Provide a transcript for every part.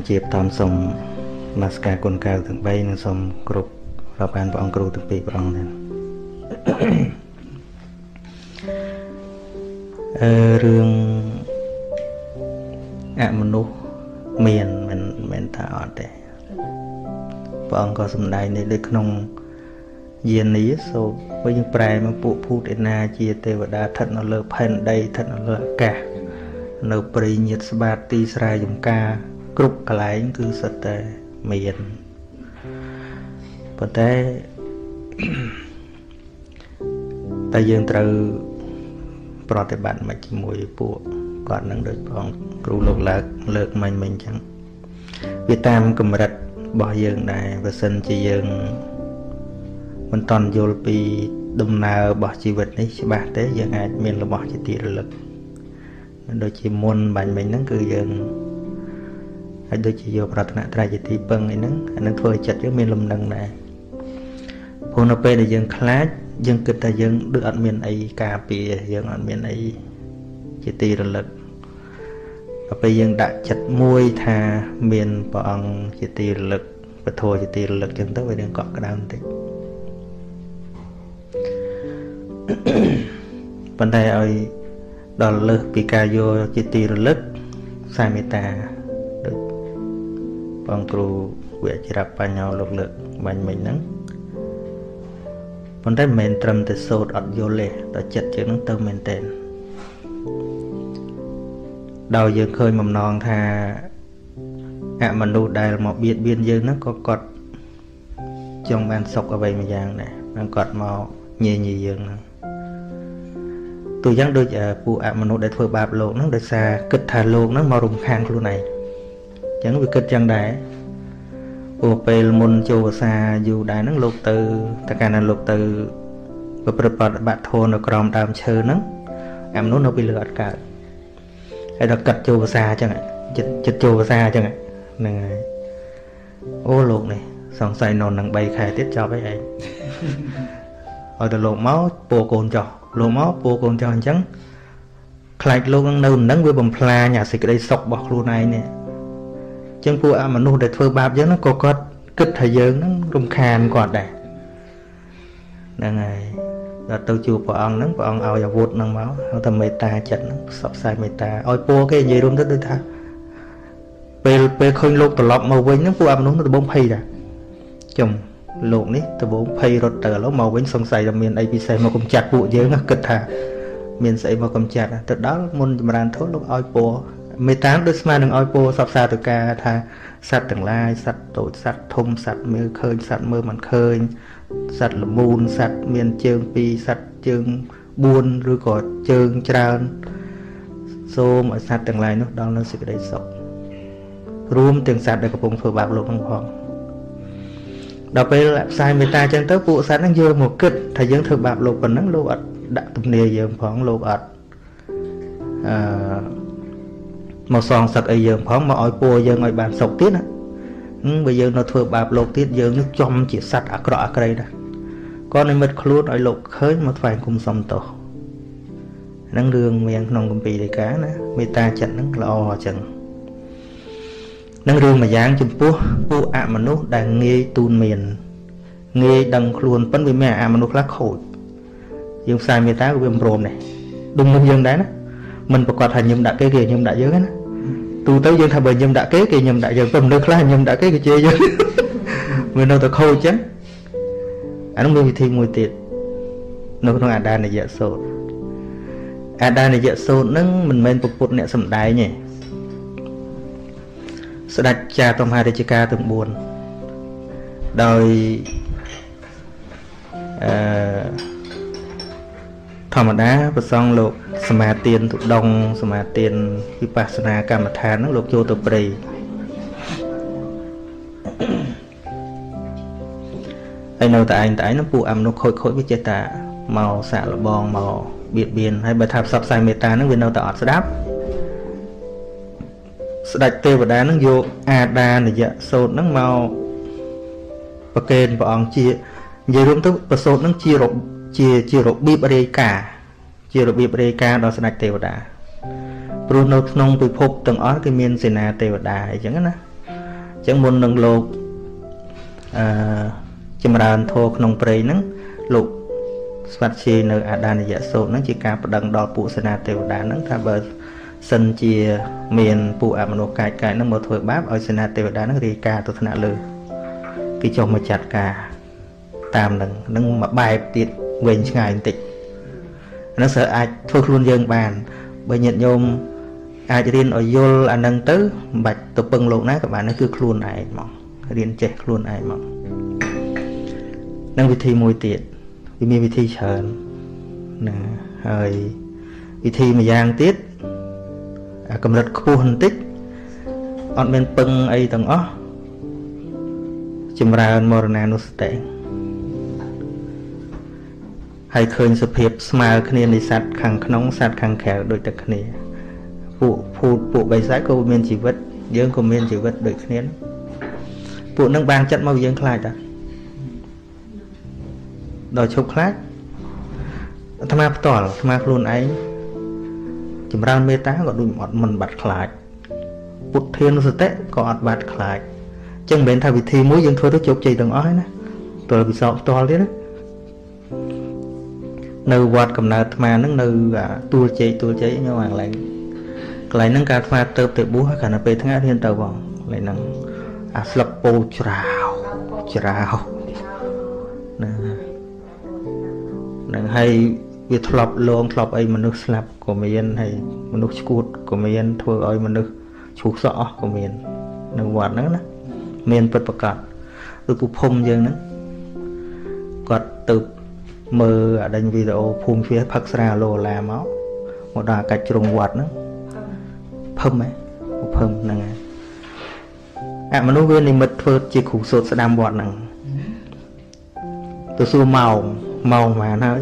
ជាបតំសូមមាសការគុណកៅទាំង3និងសូមគ្រប់រាប់អានព្រះអង្គគ្រូទាំងពីរព្រះអង្គដែររឿងអមនុស្សមានមិនថាអត់ទេព្រះអង្គក៏សម្ដែងនេះដូចក្នុងយានីសូត្រពេលយើងប្រែមកពួកភូតឯណាជាទេវតាស្ថិតនៅលើផែនដីស្ថិតនៅលើអាកាសនៅព្រៃញាតស្បាតទីស្រែចម្ការគ្រប់កន្លែងគឺសិតតែមានប៉ុន្តែតែយើងត្រូវប្រតិបត្តិមកជាមួយពួកគាត់នឹងដូចផងគ្រូលោកលើកមិញអញ្ចឹងវាតាមកម្រិតរបស់យើងដែរបើសិនជាយើងមិនតន់យល់ពីដំណើររបស់ជីវិតនេះច្បាស់ទេយើងអាចមានរបស់ជាទីរលឹកដូចជាមុនបាញ់មិញហ្នឹងគឺយើងអាចដូចជាយកប្រតនត្រ័យជាទីពឹងអីហ្នឹងអានឹងធ្វើឲ្យចិត្តយើងមានលំនឹងដែរព្រោះនៅពេលដែលយើងខ្លាចយើងគិតថាយើងដូចអត់មានអីការពារយើងអត់មានអីជាទីរលឹកដល់ពេលយើងដាក់ចិត្តមួយថាមានព្រះអង្គជាទីរលឹកពធជាទីរលឹកចឹងទៅវានឹងកក់ក្ដៅបន្តិចប៉ុន្តែឲ្យដល់លើសពីការយកជាទីរលឹកសាមេត្តាដូចបងគ្រូវិជ្ជាបញ្ញោលោកលើកបាញ់មិញហ្នឹងប៉ុន្តែមិនមែនត្រឹមតែសូត្រអត់យល់ទេដល់ចិត្តយើងហ្នឹងទៅមែនទេដល់យើងឃើញបំណងថាអមនុស្សដែលមកបៀតបៀនយើងហ្នឹងក៏គាត់ចង់បានសុខអ្វីមួយយ៉ាងដែរហ្នឹងគាត់មកញញយើងហ្នឹងទូយ៉ាងដូចពួកអមនុស្សដែលធ្វើបាបលោកហ្នឹងដោយសារគិតថាលោកហ្នឹងមករំខានខ្លួនឯងអញ្ចឹងវាគិតចឹងដែរពួកពេលមុនចូលភាសាយូរដែរហ្នឹងលោកទៅតែកាលណាលោកទៅប្រព្រឹត្តបទបាក់ធននៅក្រោមដើមឈើហ្នឹងអមនុស្សនៅពីលើអត់កើតហើយដល់កាត់ចូលភាសាអញ្ចឹងចិត្តចូលភាសាអញ្ចឹងហ្នឹងហើយអូលោកនេះសង្ស័យនៅនឹង3ខែទៀតចប់ហើយឯងឲ្យទៅលោកមកពោកូនចោះលោកមកពោកូនចោះអញ្ចឹងខ្លាចលោកនឹងនៅនឹងវាបំផ្លាញអាសេចក្តីសុខរបស់ខ្លួនឯងនេះអញ្ចឹងពួកអមនុស្សដែលធ្វើបាបយើងហ្នឹងក៏គាត់គិតថាយើងហ្នឹងរំខានគាត់ដែរហ្នឹងហើយដល់ទៅជួបព្រះអង្គហ្នឹងព្រះអង្គឲ្យអាវុធហ្នឹងមកហៅថាមេត្តាចិត្តហ្នឹងផ្សព្វផ្សាយមេត្តាឲ្យពូគេនិយាយរួមទៅដូចថាពេលឃើញលោកត្រឡប់មកវិញហ្នឹងពួកអមនុស្សទៅដបងភ័យដែរចំលោកនេះដបងភ័យរត់ទៅឥឡូវមកវិញសង្ស័យថាមានអីពិសេសមកកំចាត់ពួកយើងគិតថាមានស្អីមកកំចាត់ទៅដល់មុនចម្រើនធម៌លោកឲ្យពរមេត្តាដូចស្មើនឹងឲ្យពរសពសាទៅការថាសត្វទាំងឡាយសត្វតូចសត្វធំសត្វមើលឃើញសត្វមើលមិនឃើញសត្វល្មូនសត្វមានជើង2សត្វជើង4ឬក៏ជើងច្រើនសូមឲ្យសត្វទាំងឡាយនោះដល់នៅសេចក្តីសុខរួមទាំងសត្វដែលកំពុងធ្វើបាបលោកនឹងផងដល់ពេលផ្សាយមេត្តាចឹងទៅពួកសត្វហ្នឹងយកមកគិតថាយើងធ្វើបាបលោកប៉ុណ្ណឹងលោកអត់ដាក់ទំនាយើងផងលោកអត់មកសងសឹកអីយើងផងមកឲ្យពួរយើងឲ្យបានសុខទៀតណាបើយើងនៅធ្វើបាបលោកទៀតយើងនឹងចំជាសត្វអាក្រក់អាក្រៃដែរក៏និមិត្តខ្លួនឲ្យលោកឃើញមកថ្វាយគុំសុំទោសហ្នឹងរឿងមានក្នុងគម្ពីរដីកាណាមេត្តាចិត្តហ្នឹងល្អអញ្ចឹងនឹងរឿងមួយយ៉ាងចំពោះពួកអមនុស្សដែលងាយទូនមានងាយដឹងខ្លួនប៉ុន្តែវាមានអមនុស្សខ្លះខូចយើងផ្សាយមេត្តាក៏វាមិនព្រមដែរដូចនឹងយើងដែរណាមិនប្រកាសថាញឹមដាក់គេញឹមដាក់យើងណាទូទៅយើងថាបើញឹមដាក់គេញឹមដាក់យើងប៉ុន្តែមនុស្សខ្លះញឹមដាក់គេជេរយើងវានៅតែខូចចឹងអានោះមានវិធីមួយទៀតនៅក្នុងអាដានយៈសូត្រអាដានយៈសូត្រហ្នឹងមិនមែនពុទ្ធអ្នកសំដែងទេស្ដេចចាតមហារាជការទាំង4ដោយធម្មតាប្រសង់លោកសមាទានទុដងសមាទានវិបស្សនាកម្មដ្ឋានហ្នឹងលោកចូលទៅព្រៃហើយនៅតែឯងហ្នឹងពួកអមនុស្សខូចវាចេះតែមកសាក់លបងមកបៀតបៀនហើយបើថាផ្សព្វផ្សាយមេត្តាហ្នឹងវានៅតែអត់ស្ដាប់ស្ដេចទេវតានឹងយកអាដានយៈសូត្រនឹងមកប្រកេនព្រះអង្គជានិយាយរួមទៅប្រសូតនឹងជារបៀបរាយការណ៍ដល់ស្ដេចទេវតាព្រោះនៅក្នុងពិភពទាំងអស់គឺមានសេនាទេវតាអញ្ចឹងណា chẳng muốn nâng lột châm ra thô nông prey nắng lục phát chi nơi đàn dạ số nó chỉ cả đằng đo phụ sanh tiêu đá nó ta bờ sân chia miền phụ ẩm nô cài nó một thôi báp ở sanh tiêu đá nó đi ca tôi thằng lư cái chồng mà chặt cả tam đằng nó mà bài tiệt về ngày tịch nó sợ ai thôi luôn dân bàn bởi nhận nhôm ai cho điên ở vô anh nâng tứ bạch tập bưng lộn nát các bạn nó cứ luôn ai mà điên chết luôn ai mà năng vị thi môi tiệt vì mi vị thi sờn nè rồi vị thi mà giang tiết cầm lật khu hình tích on bên bưng ấy tầng ó chìm ra morana nó tệ hay khơi sự hiệp smile khné đi sát khăng nóng sát khăng khéo đôi tất khné phụ bày giải câu miền chỉ vật dương của miền chỉ vật đôi khné phụ nâng bàn chất màu dương khai ta đòi chụp khác tham gia tỏ tham gia luôn ấy chìm ra mê tá gọi đôi mọt mình bật lại bút thiên sự tết có bật lại chân bên thay vì thi mũi dân thôi tôi chụp chạy từng ói nè tôi là bị sợ to đấy nơi quạt cầm nợ mà nó nơi tua chạy nhưng mà lại nâng cả pha tơ tự bú cả nó về thằng thiên tàu vòng lại nâng slap po chào nè nâng hay việc thọp lông thọp ấy mà nước slap của mình hay mà nước cút của mình thôi ấy mà nước chuột sọ của mình nâng quạt nữa nè mình bật bật cọt từ phụ phum dương nữa cọt từ mơ ở đây video phun phía phật ra lô là máu một đà cạch trùng quạt nữa phum ấy phum nè mà nó viên này mật phơi chỉ khủ sốt sẽ đam bọt nè từ xưa màu mà nói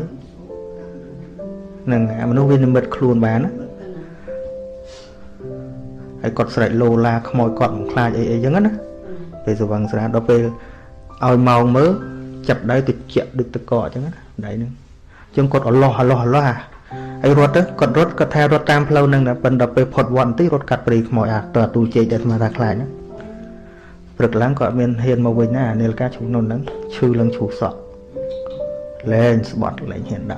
nè mà nó viên này mật khuôn bán á hay cọt sợi lô la không mọi cọt một khai ấy giống á bây giờ bằng ra đó về ao màu mớ chập đấy từ chẹt được từ cọ chứ đấy nữa chứ cọt ở lo ai rốt đó cọt rốt cọt theo rốt tam lâu nâng là bên đập về phật vọn tí rốt cắt bì mọi tòa tu chơi để mà ra lại nữa bực lắm cọt bên hiền màu bình nè nên cá chúng nôn nắng chư lăng chủ sọ lên spot lại hiện đã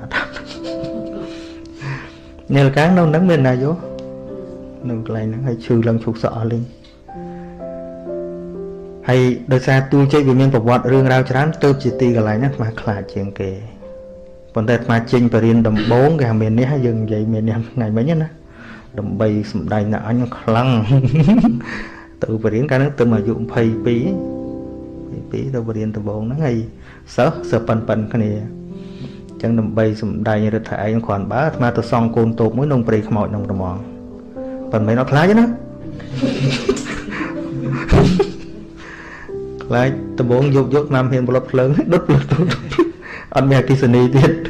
nên cá nôn nắng bên này vô nâng lại nó hay chư lăng chủ sọ lên hay đời xa tôi chơi vì miền Bắc vọt rương rau chán tôi chỉ tì cái lại nhá mà khá chuyện kề còn đây mà chinh và riêng đầm 4 cái miền này hay dừng vậy miền em ngày mấy nhá đầm bay sầm đầy nã nó khăng tự và riêng cái nó từ mà dụng phay pí tôi và riêng từ 4 nó hay sợ pan cái này chẳng đầm bay sầm đầy rồi thải nó còn bá mà tôi xong côn tột mới nông bì mọi nông đầm mòn phần mấy nó khá chứ nó lại tụi bốn dốt năm hiện một lớp lớn đốt anh mẹ kia seni tiết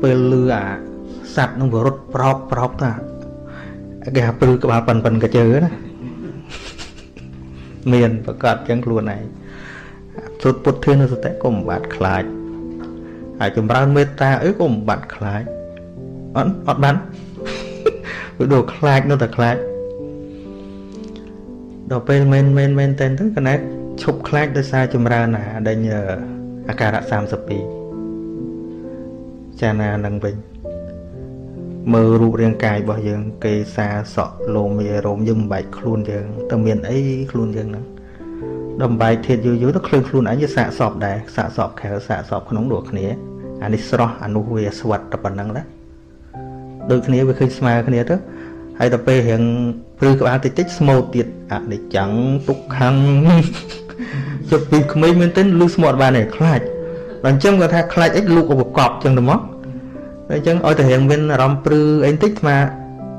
lừa sạch nó vừa rốt prop ta cái hộp lừa các bà phần cả chơi đó miền và cọt chẳng luôn này suốt bút thiên nó sẽ có một bát khai ai chùm ra meta ấy có một bát khai ọt bắn cái đồ khai nó thật khai đồ men tên thứ cái này chụp khai tới xa chùm ra nè đây nhờ akara sam sapi cha na nâng bình mơ rụ riêng cài bao giờ cây xa sọ lồ mì rộm dùm bạch luôn giờ tầm miền ấy luôn giờ nữa đầm bài thiệt dưới nó khơi luôn ấy như xạ sọp đài xạ sọp khéo xạ sọp không nóng đuổi này anh đi sro anh nuôi swat tập bản năng đó đôi khi với khi smile cái này đó hay tập về hiện từ các bạn tích small tiệt để chẳng tục hăng chụp vì mấy miếng tên lưu small bài này khai lần trong người ta khai ít lục ở một cọp chẳng được móc đấy chẳng ôi thể hiện bên rom prư anh tích mà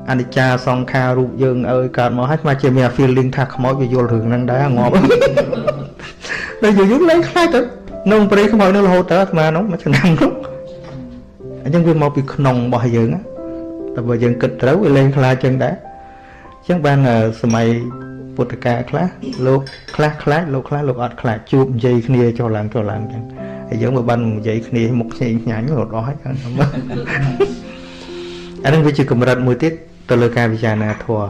anh đi cha song kha rụt dương ơi còn mà hết mà chỉ mình feeling thạc mỗi video thường năng đá ngọt đây vừa lấy khai tới nông prư không mọi nơi là hỗ trợ mà nó mà chẳng nằm lúc anh viên một bị nồng bỏ dương á tập vào dân kịch đấu lên khai chân đá chẳng ban là mày bột cả class lô class lô ọt class chụp dây kia cho làm chẳng giống một ban một dây kia một dây nhánh một đó anh đang bị chịu cầm rật mùi tiết tôi lời ca bây giờ là thua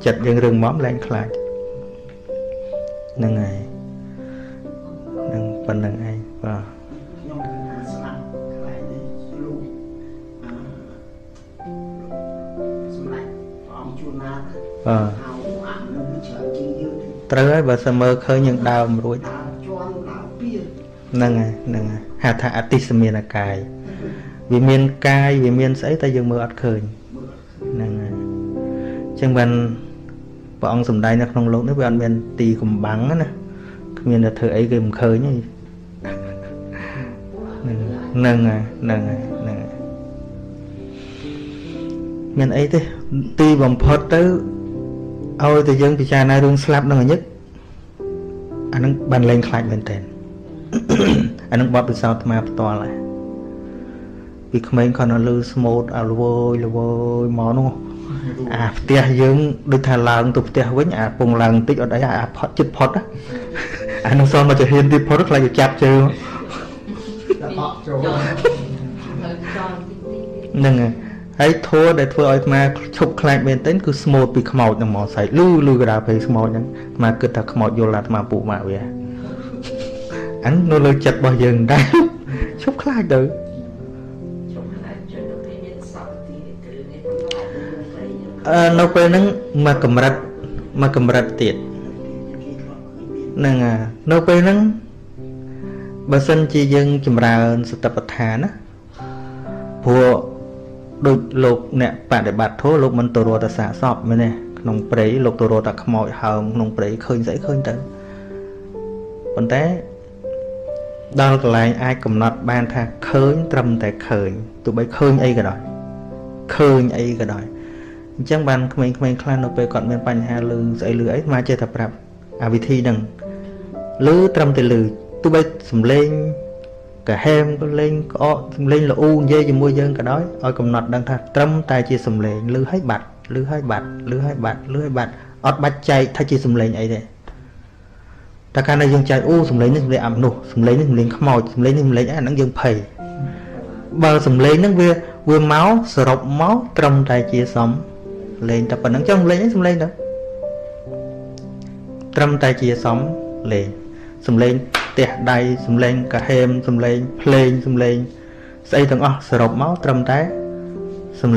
chật dương rừng móm lên khai nâng ngày nâng phần nâng ai và trời ơi bà sao mơ khơi những đau mà rồi nâng ngày hà thả atis miền là cài vì miền cài vì miền sấy ta dương mơ ắt khơi nâng ngày chẳng bằng bọn ông sầm đai nó không lâu nữa bọn miền tì cùng bắn á nè miền là thợ ấy game khơi nhỉ nâng miền ấy thế tì bằng phật tới ôi thì dân thì cha này luôn slap nó nhất anh nó bàn lên khai bên trên anh nó bóp từ sau mà to lại vì không mấy con nó lư smooth à lôi mỏ đúng không à tia dương được thà lần tục tia với nhà cùng lần tích ở đấy à phật chích phật á anh nó son mà chỉ hiền thì phật rất là chạp chưa nâng ấy thua để thua ấy mà chụp khai bên tên cứ smooth bị khmau trong mỏ sấy lư cái đào phải smooth nhá mà cứ ta khmau vô là mà bụ mà vậy anh nó lời chặt bao giờ đây chụp khai được nó phải nâng mà cầm rạch tiệt nâng nó phải nâng bà sinh chi dân chìm ra sự tập thả á của đôi lục nè bạn để bạt thố lục mình tổ rô ta xả sọp mới nè nông prey lục tổ rô ta khmoi hờm nông prey khơi dễ khơi tới còn té đó là ai cầm nọt ban tha khơi trầm tại khơi tụi bay khơi ấy cái đòi chẳng bàn mình khăn nó về còn bên bánh hà lư dạy lư ấy mà chơi tập rạp à vì thi đừng lư trầm thì lư tụi bay sầm lên cả hem có lên có lên là u dây cho mua dân cả đói ôi cầm nọt đang thật trầm tay chia sầm lên lư hai bạt ọt bạch chạy thay chia sầm lên ấy đây ta can này dân chạy u sầm lên ẩm nụ sầm lên khmoi sầm lên ấy nó dân phầy bờ sầm lên nó vừa máu sờ máu trầm tay chia sống lên tập nó trong lên sầm lên đó trầm tay chia sống lên sầm lên tẹt đầy sầm lên cả hem sầm lên xây thằng sờ máu trầm tay sầm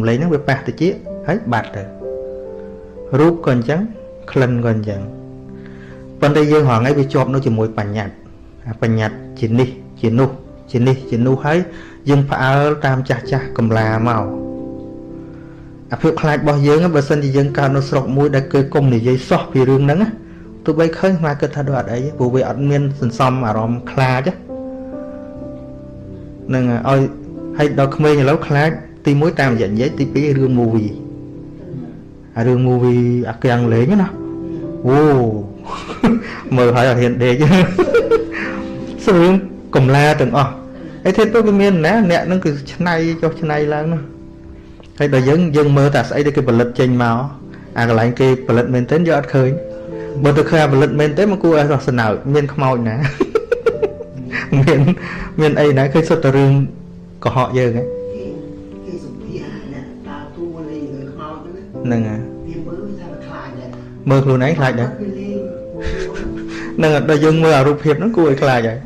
lên nó bị bạc từ chiếc hết bạc rồi rút còn trắng khăn còn chẳng vấn đề dương hoàng ấy bị chọp nó chỉ mùi bánh nhạt chỉ nu thấy dương phải tam cha cầm là màu phiêu khai bao dương á bà sân thì dương cao nó sọc mũi đã cười công để dây sọt vì rương nắng á tụi bay khơi mà cơ thà đoạt ấy vụ về ẩn miên sần xăm mà ròm kha chứ nên ôi hay đó không nhà lâu kha ti mối tam dẫn giấy ti cái rương movie cái ăn lấy nhá nó mời hỏi ở hiện đề chứ sao cầm la từng ấy thế tôi cái miền nè nó cứ chân này là nó hay là dân mơ ta sẽ cái bật lật trên màu cái lại cái bật lật men tên do khơi bật từ khơi bật lật men tên mà cô ấy rồi nào miền không màu nè miền ấy nè khơi xuất rừng của họ giờ cái nè mơ luôn ấy lại đấy nè đời dân mơ ở rụp hiệp nó cô ấy lại vậy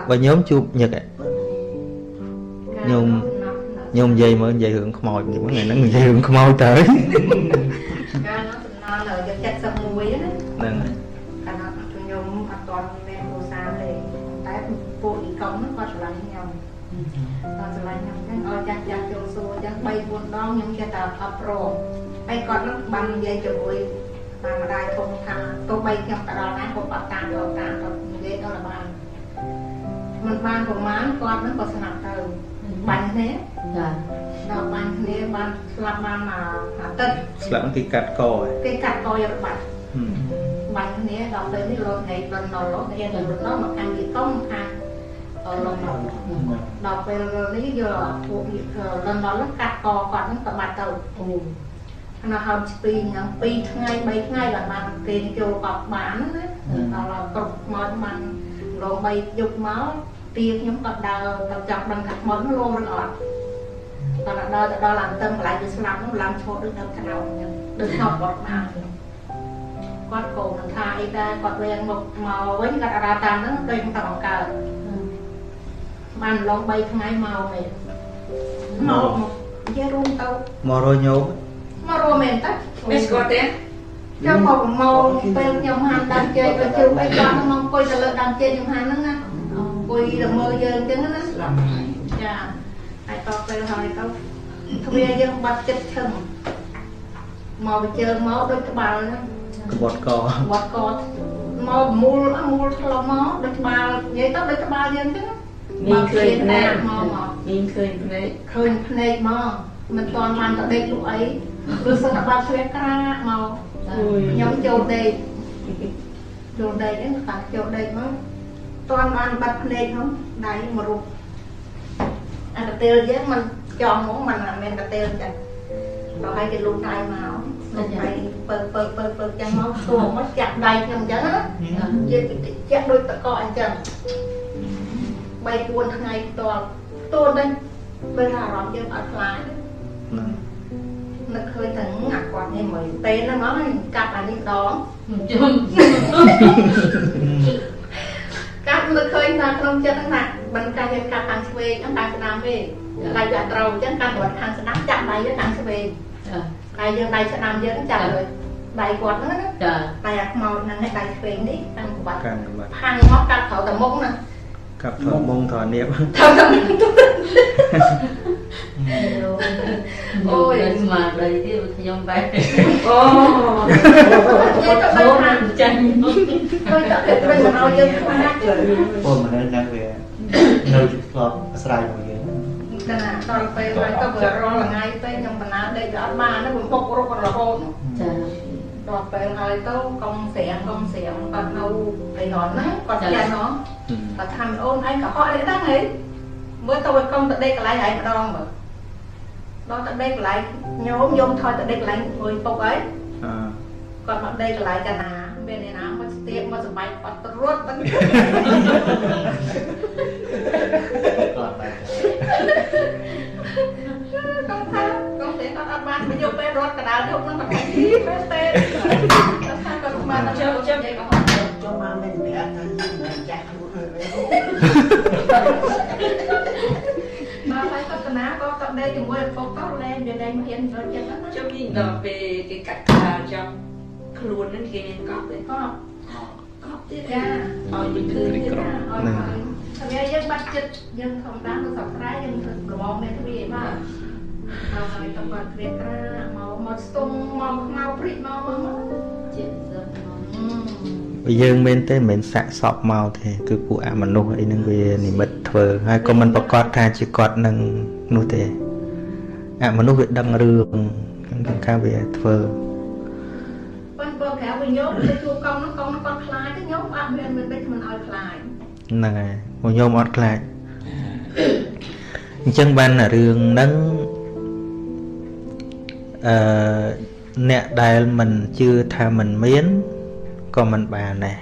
và nhóm chụp nhật ấy nhôm dây mà dây hưởng khmoi thì mấy ngày nó dây hưởng khmoi tới ai còn nó bằng dây cho vui mà đai không thằng tôi bay trong cả đòn này một bát tàn rồi dây đó là bàn mình ban của má con nó có sẵn từ bánh thế đó bánh thế ban làm ban mà tết làm cái cắt coi rồi bánh thế đó tới cái lon này lần đầu lót này rồi nó mà ăn gì không ăn ở lần đầu đó về lý giờ thuộc lần đó nó cắt co còn nó tập bạch từ nó hầm pi ngay bay ngay là bạn tiền cho cọp bán đấy là cọp mà rồi bay dục máu tiền nhóm cọp đào tập chọc bằng cặp món luôn rồi còn đó làm tâm lại bị làm nó làm cho được đâu cái nào được học bọt mà quạt cổ mình thay ra quạt về một màu với cái ra tàn nó đây không tao cả bàn lon bay ngay màu này màu dễ rung tao mò rồi nhô màu rồi mình tắt Miss got there? cho màu bên nhom han đang chơi bên chơi bay qua nó mong coi là đang chơi nhom han nó nè coi là mơ giờ chứ nó dạ ai to về hỏi tao thôi giờ bắt chết thầm màu bị chơi máu đôi cái bao nữa bọt cò màu mua lo máu đôi cái bao vậy tao đôi cái bao vậy chứ Mình khơi này, màu mình khơi này. khơi này màu mình toàn mang tại đây lúc ấy rồi sau đó bao xuyên ra màu nhóm châu đây đấy phải châu đây mới toàn mang bát này không đấy mà rồi anh đặt tiêu với mình chọn món mình là mình đặt tiêu chẳng rồi hai cái lúa này màu phải bơ chân máu tuồng nó chặt đầy nhầm chứ chặt đôi tơ coi chân bay buôn ngày toàn tuôn đây bây giờ rồi chưa ở lại nó khơi thằng ngặt quạt như mày tên nó nói cặp là những đó cặp nó khơi là không cho nó nặng bằng cái cái cặp ăn về chúng ta sẽ làm về lại giả trâu chứ căn quạt hàng sẽ nắm chặt đây với ăn sẽ về đây giờ đây sẽ làm với chặt rồi đầy quạt nữa đó đây màu này này đầy về đi ăn quạt hàng móc cặp thầu tầm mông nè cặp thợ mông thợ nếp Ôi mà đây thì nhom bay. Ồ. Bố mình chân. Tôi tập được bây giờ nói dân không hát rồi. ôi mà nên đang về nơi lọt sài mọi người Cái nào toàn về lại có vừa rồi là ngay tới nhưng mà nào đây ở ba nó cũng bốc rồi còn là hôn. Đọt về lại tôi công xẻng còn đâu phải nói nó còn cha nó và thằng ôn anh cả họ đấy đang ấy mới tôi công tại đây cái lại ấy mà đo mà đó tại đây lại nhóm thôi tại đây lại người bốc ấy còn ở đây lại cả nào bên này nào mà tiệm mà bay bắt rốt vẫn không tha không thể con ăn ban bây giờ bé rốt cả đào không nó còn cái gì bé tên nó sang còn mà nó chơi vậy còn cho mà mình bị ăn mình chặt luôn mà phải có cái ná có tận đây thì mua có lên về đây mà hiện rồi chân nó Cho mình đọc về cái cách là trong luôn đến kia nên cọp đấy. có tiết ra rồi mình cứ tiết ra rồi thằng em dân bắt chích dân không đáng nó sọc trái dân thường mong này cái gì mà rồi tao còn việc ra màu stung màu prít màu Chuyện dân bây giờ mình tên mình sạ sọp màu thì cứ cụ ạ mà nuôi ấy nâng về nỉ mật thờ hay có mình bọc cọt ra chỉ cọt nâng nuôi thế ạ mà nuôi việc đăng rường ca về thờ con kéo về nhốt để chua con nó con khai cái nhốt bạn mình đây mình hỏi khai này một nhôm ọt lại chân ban là rường nâng nè đài mình chưa tha mình miến còn mình bà này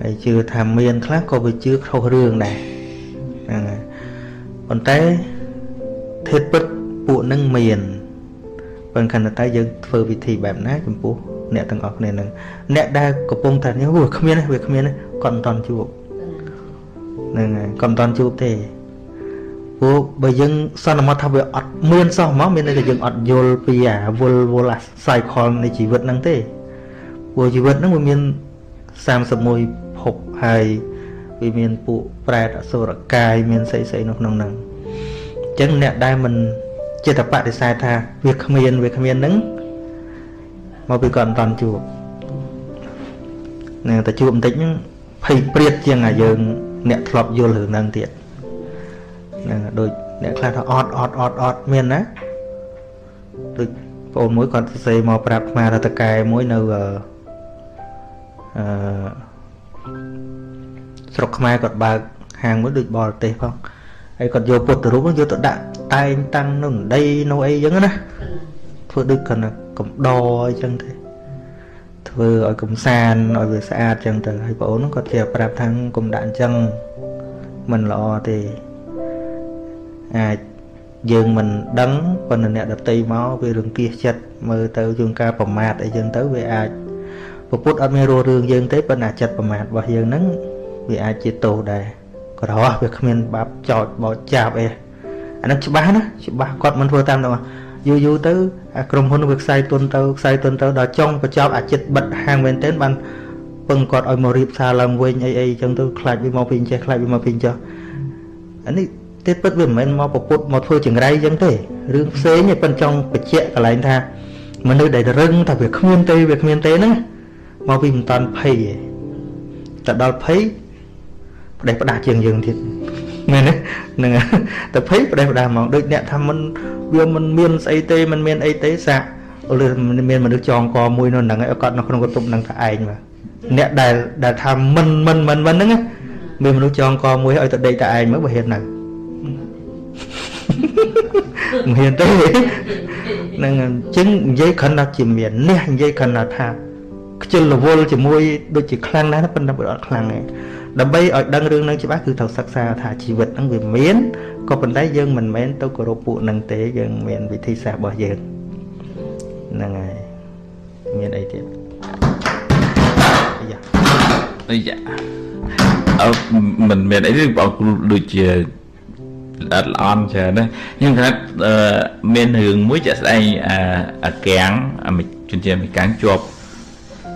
hay chưa tham miên khác có bị chưa khâu rương này còn tới thiết bất bộ nâng miền còn khăn là tay dân phơi vị thì bẹp nát chấm pú nè tầng ọc này nâng nè đa có bông thật nhớ việc không miên còn toàn chụp nè còn toàn chụp thì vô bây giờ sao nó mà thao về ọt miên sao mà miên đây là dừng ọt vô bìa vô là sai con này chỉ vượt năng thế vô chỉ vượt nó một miên sam sập môi hộp hay vì miền phụ prai đã sâu đã cài miền xây nó nâng chẳng nè đai mình chưa tập bạn để sai tha việc miền nứng mà bị còn toàn chùa nè ta chùa tính phải priết chiang à dường nè lọp vô lửa nâng tiệt nè đôi nè khai thọ ọt miền á đôi ôn mỗi con xây mò prap mà là ta cài mỗi nơi sọc mai còn bà hàng mới được bò tê không ấy còn vô bột từ lúc nó vô tụi đạn tay tăng nó đây nó ấy giống đó thôi được cần là cầm đo chân thế thôi ở cầm sàn ở về xa chân từ hay bố nó có chè prap thăng cầm đạn chân mình lo thì dương mình đắng phần nè đặt tay máu về đường kia chặt mơ tới dương ca phẩm mát để dương tới về ai một phút ở mê rô rương dương tới phần chặt phẩm mát và dương nắng vì ai chỉ tổ đây có đó việc mình bắp chọt bỏ chạp ấy anh em chụp ba con mình vừa tam đâu mà du tới cầm hôn việc say tuần tao đó trong và cho chết bật hàng bên tên ban bằng còn ở màu rịp xa làm quên ấy trong tôi khai bị màu pin che khai bị màu pin cho anh ấy tết bất việc mình màu một phơi chừng đây giống thế rương xế như bên trong phải che cả lại tha mà nơi đây là rừng ta việc miền tây nữa màu pin toàn pay ta đào pay đây có đạt trường dừng thì mình đấy nè ta thấy đây là mà đôi nè tham mình miên ấy tê mình miên ấy tế xa mình miên mà được tròn co mùi nó nặng con nó không có tụng nặng cả ai mà nè đại tham mình đấy mình mà được tròn co mùi ở tại đây tại ai mới bởi hiện này hiện tế nên chứng giấy khẩn là chỉ miền nè giấy khẩn là tham chân là vô chỉ mùi đôi chỉ khăn đó nó phân ra bởi đó khăn này đâm bay ở đăng rương năng chỉ bácคือthầu sắc xa thả chỉ vật năng về miến có phần đấy dương mình miến tôi có đồ phụ năng tế dương miền vị thi xa bỏ dương năng ngày miền ấy tiếp bây giờ mình miền ấy thì bảo được chưa đặt on chờ đấy nhưng thật miền hướng mới chả say kén mình chuyên gia mình cán chụp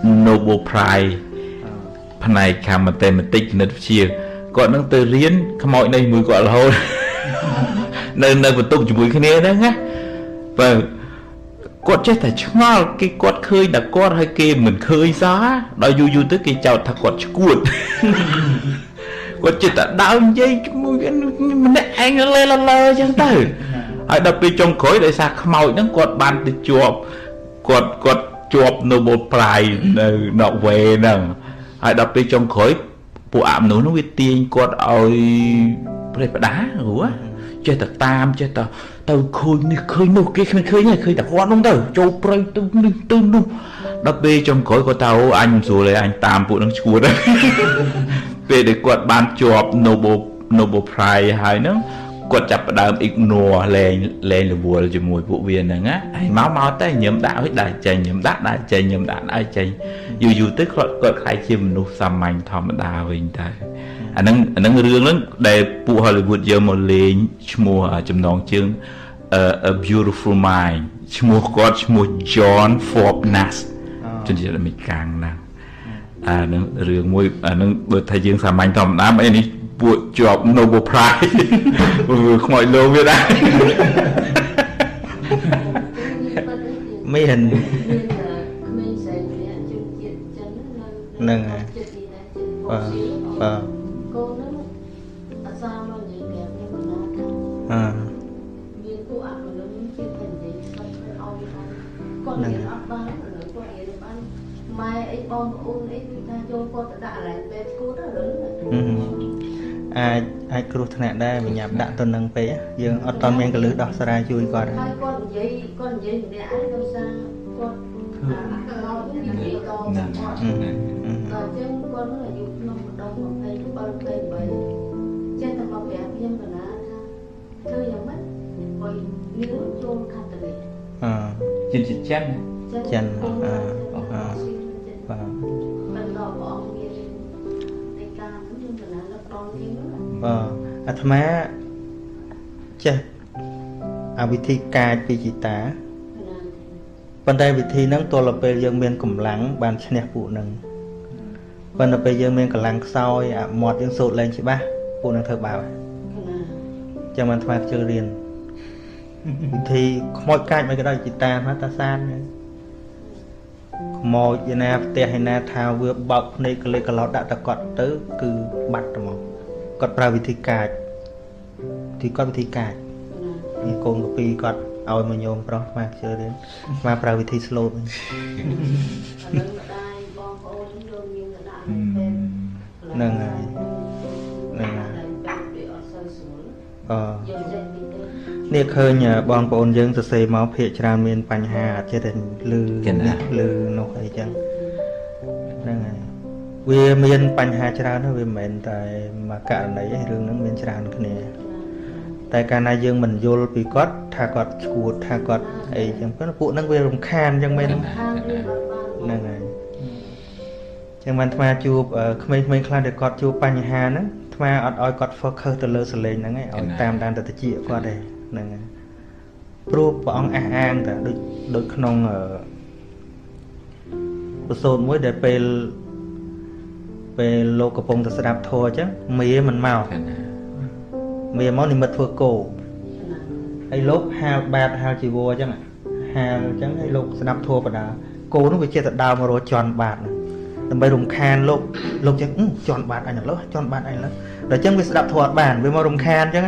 Nobel Prize này khám mà tên mình tích nó chia gọi nó từ riêng mọi này mùi gọi là hôi nên vừa tụng cho mùi cái này đó nhá và con chết phải cho cái con khơi là con hay kia mình khơi giá đòi du tới cái chào thật con cuột con chết là đau dây mình anh nó lên lơ chẳng tới hãy đập đi trong khối để xa mọi nó con ban từ chuột con chuột Nobel Prize nọ về nè hãy đập đi trong khối bộ ảm nó biết tiền con ơi đây phải đá hủa chơi ta tam chơi ta tao khơi nô kia khơi này khơi ta con không tao châu prey tư luôn đập đi trong khối của tao anh rồi lại anh tam bộ nó chua đấy về để quạt ban chụp Nobel Prize hay nữa quạt chập đàm ignore lên là buồn cho mùi vụ viên này á máu tay nhầm đạo hết đại chạy nhầm đạn ai chạy dù tức còn khai chim nụ xăm mạnh thầm đà về ta anh đang rương lắm để phụ Hollywood giờ một lên mua chấm nón chương A Beautiful Mind mua John Forbes Nash cho nên là mình càng là nó rương môi nó bật thay dương xăm mạnh thầm đá mấy này buộc chụp Nobel Prize mọi lô biết đấy mấy hình nâng mai ấy bom ôn ấy ta cho con đã lại về cô đó lớn ai kêu thằng đây mình nhập đạn tuần nâng bé dương ở toàn men cái lưới đỏ ra chui qua đấy con giấy để ai đâu sang con lo cái gì to rồi chứ con nó là dùng nó một đồng một cây nó bao cây bầy trên tầm bao bẻ viên mà nó chơi giống mất rồi nếu chôn khăn tờ trên chít chân mình đòi của ông kia để ca cũng như là nó con kia nữa thầm má chếtวิธีการปีจิตาปันได้วิธีนั้นตัวเราไปยังเมียนกำลังบานชนะปูหนึ่งปันเราไปยังเมียนกำลังซอยหมดยังสูดแรงใช่ปะปูหนึ่งเธอบ่าวจะมันทำไมเจอเรียนวิธีขโมยกายมันก็ได้จิตาพัตตาซานขโมยยานาเตะให้นาทาเวือบบักในกะเลยกะลอดตะกอดตื้อคือบัดหมอกอดปลาวิธีการที่ก้อนวิธีการมีโกงกับปีกอดเอามาโยมเพราะมาเจอเรื่องมาปลาวิธีสโลปนั่งไงเนี่ยเคยเนี่ยบางปนยังจะเซมาเพจรานเมียนปัญหาจะเดินลือนกอะไรจังนั่งไงเวียเมียนปัญหาจรานะเวียเหม็นแต่มากะไหนเรื่องนั้นเมียนจรานคนนี้ป tại cả này dương mình vô bị cót tha cót chuột tha cót ấy chẳng có phụ năng về rồng khan chẳng bên này này chẳng mình tham chụp mình khai được cót chụp bánh hà nữa tham ở oi cót phơi khơi từ lơ sờ lên nè ở tam đàn từ chị qua đây nè pro bỏng an ta đôi khung ở sồn mới để về lô cặp bông từ đạp thua chứ mía mình màu mía món này mật phơi cổ hay lốp hai ba hai chỉ vua chứ hai chẳng hay lốp đạp thua và đã cô nó bị chia thật đau mà rồi tròn bạt tầm bay rùng khan lốp chứ tròn bạt anh là tròn bạt anh là rồi chẳng bị đạp thua bàn với màu rùng khan chứ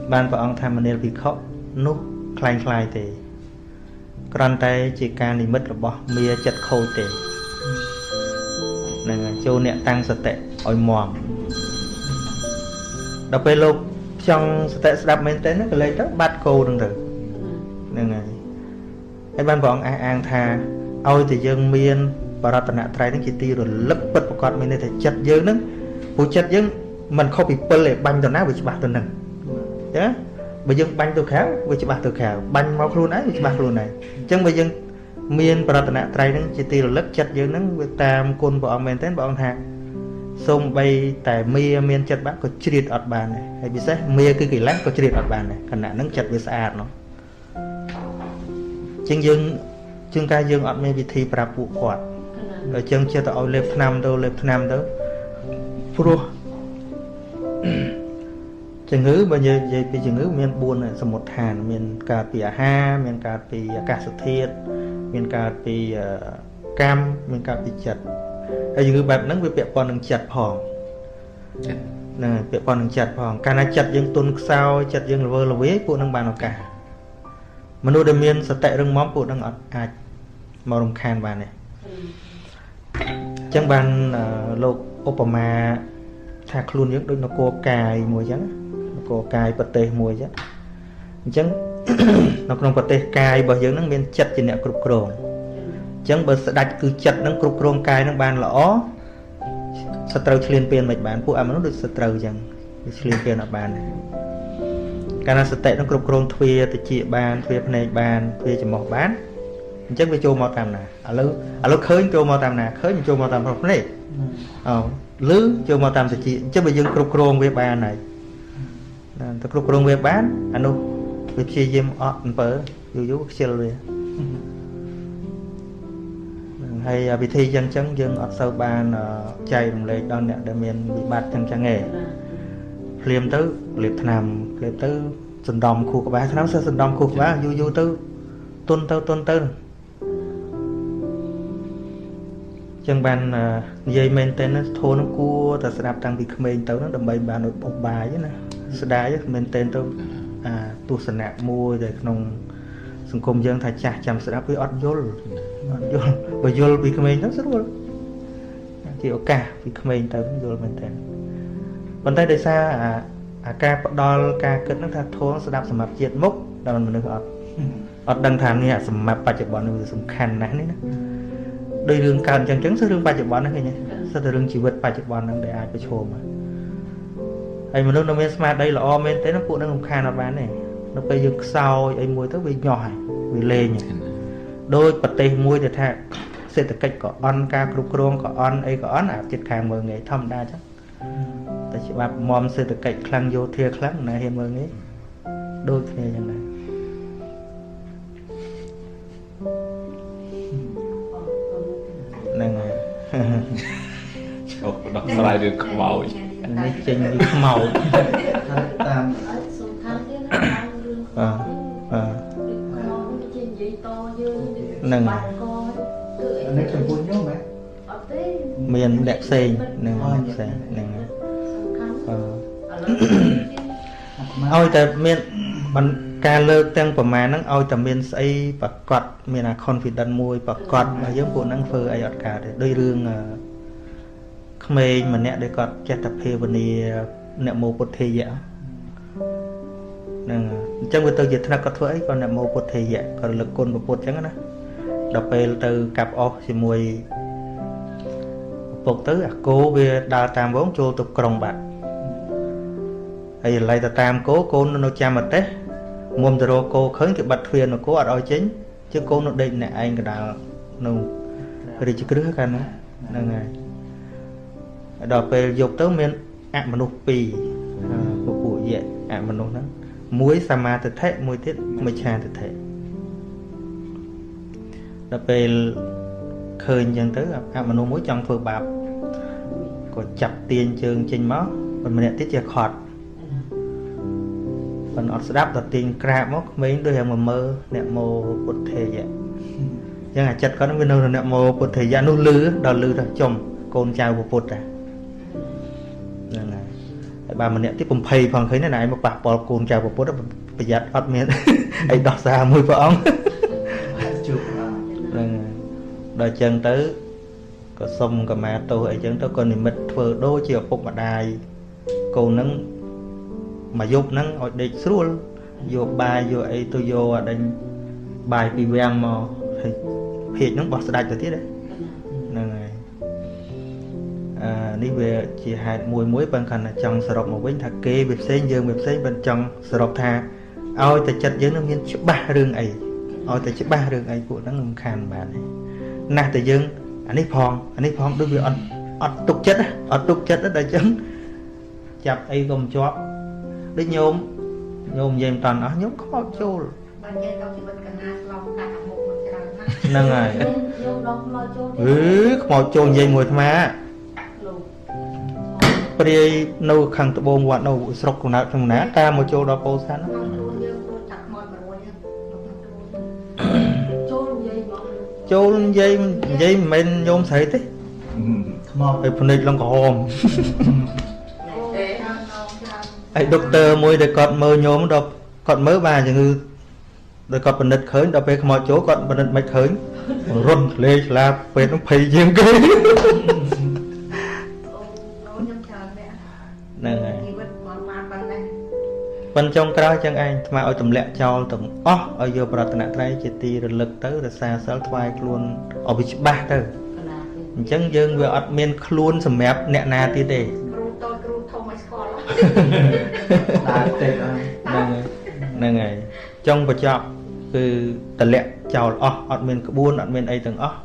bàn và ông tham mình nên bị khóc nút khai khai thì con tay chỉ can thì mất là bỏ mía chặt khô thì nè châu nẹt tăng sạch tệ ỏi mòn đọc về lục trong sạch tệ đạp men tên nó cái lấy rất bát cô đừng thử nè cái ban vọng an tha ôi thì dân miên và ra tận nạ trái nó chỉ ti rồi lấp bật một con mình thể chặt dơ nó phụ chặt dơ mình không bị bơ lệ banh tận nát bị bạc tận nè chứ bây giờ banh tôi khéo với bạc tôi khéo banh máu luôn ấy với bạc luôn này chẳng bây giờ miên và tận nạ trái nó chỉ ti rồi lấp chặt dơ nó với tam côn bọn mình tên bọn hàng xong bay tại miên chặt bác có chít ọt bàn này hay bị sao mía cái kỳ lát có chít ọt bàn này khả năng nó chặt với sạch nó chân dương chương ca dương ọt mê bị thi pra phụ quạt rồi chân chưa tao lệp nam đâu pro chừng ngữ bây giờ về chừng ngữ miền buôn này một hàn miền cà pì ha miền cà pì cà sụt thiệt miền cà pì cam miền cà pì chật hay chừng ngữ bạn nắng với bẹ con đừng chật hòn nè bẹ con đừng chật hòn cà na chật dương tuôn sao chật dương là vơ là vế phụ năng bàn nào cả mà nuôi đầm miên sẽ tệ rừng móm phụ năng ọt màu đồng khan bàn này chẳng bàn lục Obama thạc luôn những đôi nó cô cài mùi chẳng cô cài bật tê mùi chứ chẳng nó không bật tê cài bởi dưỡng nó miên chật chỉ nẹ cục rồng chẳng bởi sẽ đặt cứ chật nó cục rồng cài nó bàn lõ sẽ trâu liên biên mạch bán phụ mà nó được sẽ trâu chẳng liên biên ở bàn này cái nó sẽ tệ nó cục rồng thuê từ chị bàn thuê này bàn thuê cho một bán chắc với châu màu tầm nè ở lúc khơi châu màu tầm nè khơi châu màu tầm không này lứ châu màu tầm thì chị chắc bây giờ cục rồng với bàn này cục rồng với bán anh đâu với chia dêm ọt bờ dù chia rồi hay bị thi dân chấn dân ọt sâu bàn chạy đồng lệ đòn nè để miền bị bạt chân trang nghề liềm tứ liệp nằm liệp tứ sừng đom khu của bá nó sẽ sừng đom khu của bá du tư tôn tư chân bàn dây men tên nó thô nó cua ta sẽ đạp tăng bị khmên tới nó đầm bay bàn nội bọc bài chứ nè sẽ đá chứ men tên tôi tu sân nạp mua để nông sừng công dân thay chả chăm sẽ đáp với ọt vô bởi vô bị khmên nó rất luôn chỉ có cả bị khmên tới vô men tên còn tay đây xa ca đo ca kết nó thô nó sẽ đạp sầm mặt diệt mốc đào mình được ọt đăng thàn nghe sầm mặt ba chục bọn nó sầm khăn này nè đôi đường càng chẳng chắn sẽ đường ba chục bọn nó cái nhỉ sao từ đường chỉ vượt ba chục bọn nó để ai phải chồm mà ai mà nó men smart đây là o men thế nó phụ nó không khăn nó bán này nó bây giờ sau ai mua tới bị nhỏ bị lê nhỉ đôi bật tay mua để thà sẽ từ cách có on ca cục rong có on ấy có on chết càng mờ nghề thâm đa chắc tại chị bà mom sẽ từ cách khăn vô thia khăn này hiện mờ nghề đôi khi như này nè đọc lại được màu này trình như màu tam nè miền đẹp xinh nè ôi tại miền bằng ca lơ tăng của mà nó ôi tại miền xây và quạt miền là confident môi và quạt mà giống bộ năng phơi ai cả để đôi rương khmei mà nè để quạt che tập hề bên này nè mô bột thề dạ nè trong cái từ dịch nó có thuế còn nè mô bột thề dạ còn lực côn của bột chẳng đó đọc về từ cặp o thì mùi bột tứ cố về đào tam vốn cho tục còng bạc ហើយឡៃទៅតាមកូននៅចាំអត់ទេមុំទៅរកគោឃើញគេបាត់ទ្វារនៅគោអត់ឲ្យចេញជាកូននៅដេកអ្នកឯងកដាលនៅរាជក្រឹសកាលហ្នឹងហើយដល់ពេលយកទៅមានអមនុស្ស2ពួកយៈអមនុស្សហ្នឹងមួយសមាទិដ្ឋិមួយទៀតមិច្ឆាទិដ្ឋិដល់ពេលឃើញអញ្ចឹងទៅអមនុស្សមួយចង់ធ្វើបាបក៏ចាប់ទាញជើងចេញមកប៉ុន្តែម្នាក់ទៀតជាខត់ប៉ុន្តែអត់ស្ដាប់ដល់ទាញក្រាបមកក្មេងដូចយ៉ាងមកមើលអ្នកមោពុទ្ធេយៈអញ្ចឹងអាចិត្តគាត់វានៅអ្នកមោពុទ្ធេយៈនោះលឺដល់លឺទៅចំកូនចៅពុទ្ធហ្នឹងហើយហើយបើម្នាក់ទៀតបំភ័យផងឃើញណាឯងមកប៉ះពាល់កូនចៅពុទ្ធប្រយ័ត្នអត់មានអីដោះសារមួយព្រះអង្គជួបហ្នឹងដល់អញ្ចឹងទៅក៏សុំកម្មាទោសអីចឹងទៅក៏និមិត្តធ្វើដូចជាឪពុកម្ដាយកូនហ្នឹងមកយប់ហ្នឹងឲ្យដេកស្រួលយកបាយយកអីទៅយកអាដេញបាយពីវាំងមកហើយភេកហ្នឹងបោះស្ដាច់ទៅទៀតហ្នឹងហើយនេះវាជាហេតុមួយប៉ុន្តែគាត់ចង់សរុបមកវិញថាគេវាផ្សេងយើងវាផ្សេងប៉ុន្តែចង់សរុបថាឲ្យតែចិត្តយើងនឹងមានច្បាស់រឿងអីឲ្យតែច្បាស់រឿងអីពួកហ្នឹងមិនខានបានទេណាស់តែយើងអានេះផងដូចវាអត់ទុកចិត្តដល់អញ្ចឹងចាប់អីក៏មិនជាប់ដូចញោមនិយាយមិនតាន់អស់ញោមខ្មោចចូលបាននិយាយដល់ជីវិតកណាស្លងកាត់អាមុខមិនច្រើនណាស់ហ្នឹងហើយញោមដល់ខ្មោចចូលខ្មោចចូលនិយាយមួយអាត្មាព្រាយនៅខាងត្បូងវត្តនៅស្រុកកំណើតក្នុងណាតាមមកចូលដល់ពោធិ៍សាត់ហ្នឹងចូលនិយាយមិនមែនញោមស្រីទេខ្មោចឲ្យភ្នែកឡើងក្រហមហើយដុកទ័រមួយដែលគាត់មើលញោមដល់គាត់មើលបានជំងឺដល់គាត់ពិនិត្យឃើញដល់ពេលខ្មោចចូលគាត់ពិនិត្យមិនឃើញរត់លេឆ្លាពេទ្យនឹងភ័យជាងគេហ្នឹងហើយប៉ុន្តែចុងក្រោយចឹងឯងថ្មឲ្យទម្លាក់ចោលទាំងអស់ឲ្យយកប្រតនត្រ័យជាទីរលឹកទៅរសាសិលថ្វាយខ្លួនឲ្យវាច្បាស់ទៅអញ្ចឹងយើងវាអត់មានខ្លួនសម្រាប់អ្នកណាទៀតទេគ្រូតូចគ្រូធំឲ្យស្គាល់ដើរតិចហ្នឹងហើយចុងបញ្ចប់គឺទម្លាក់ចោលអស់អត់មានក្បួនអត់មានអីទាំងអស់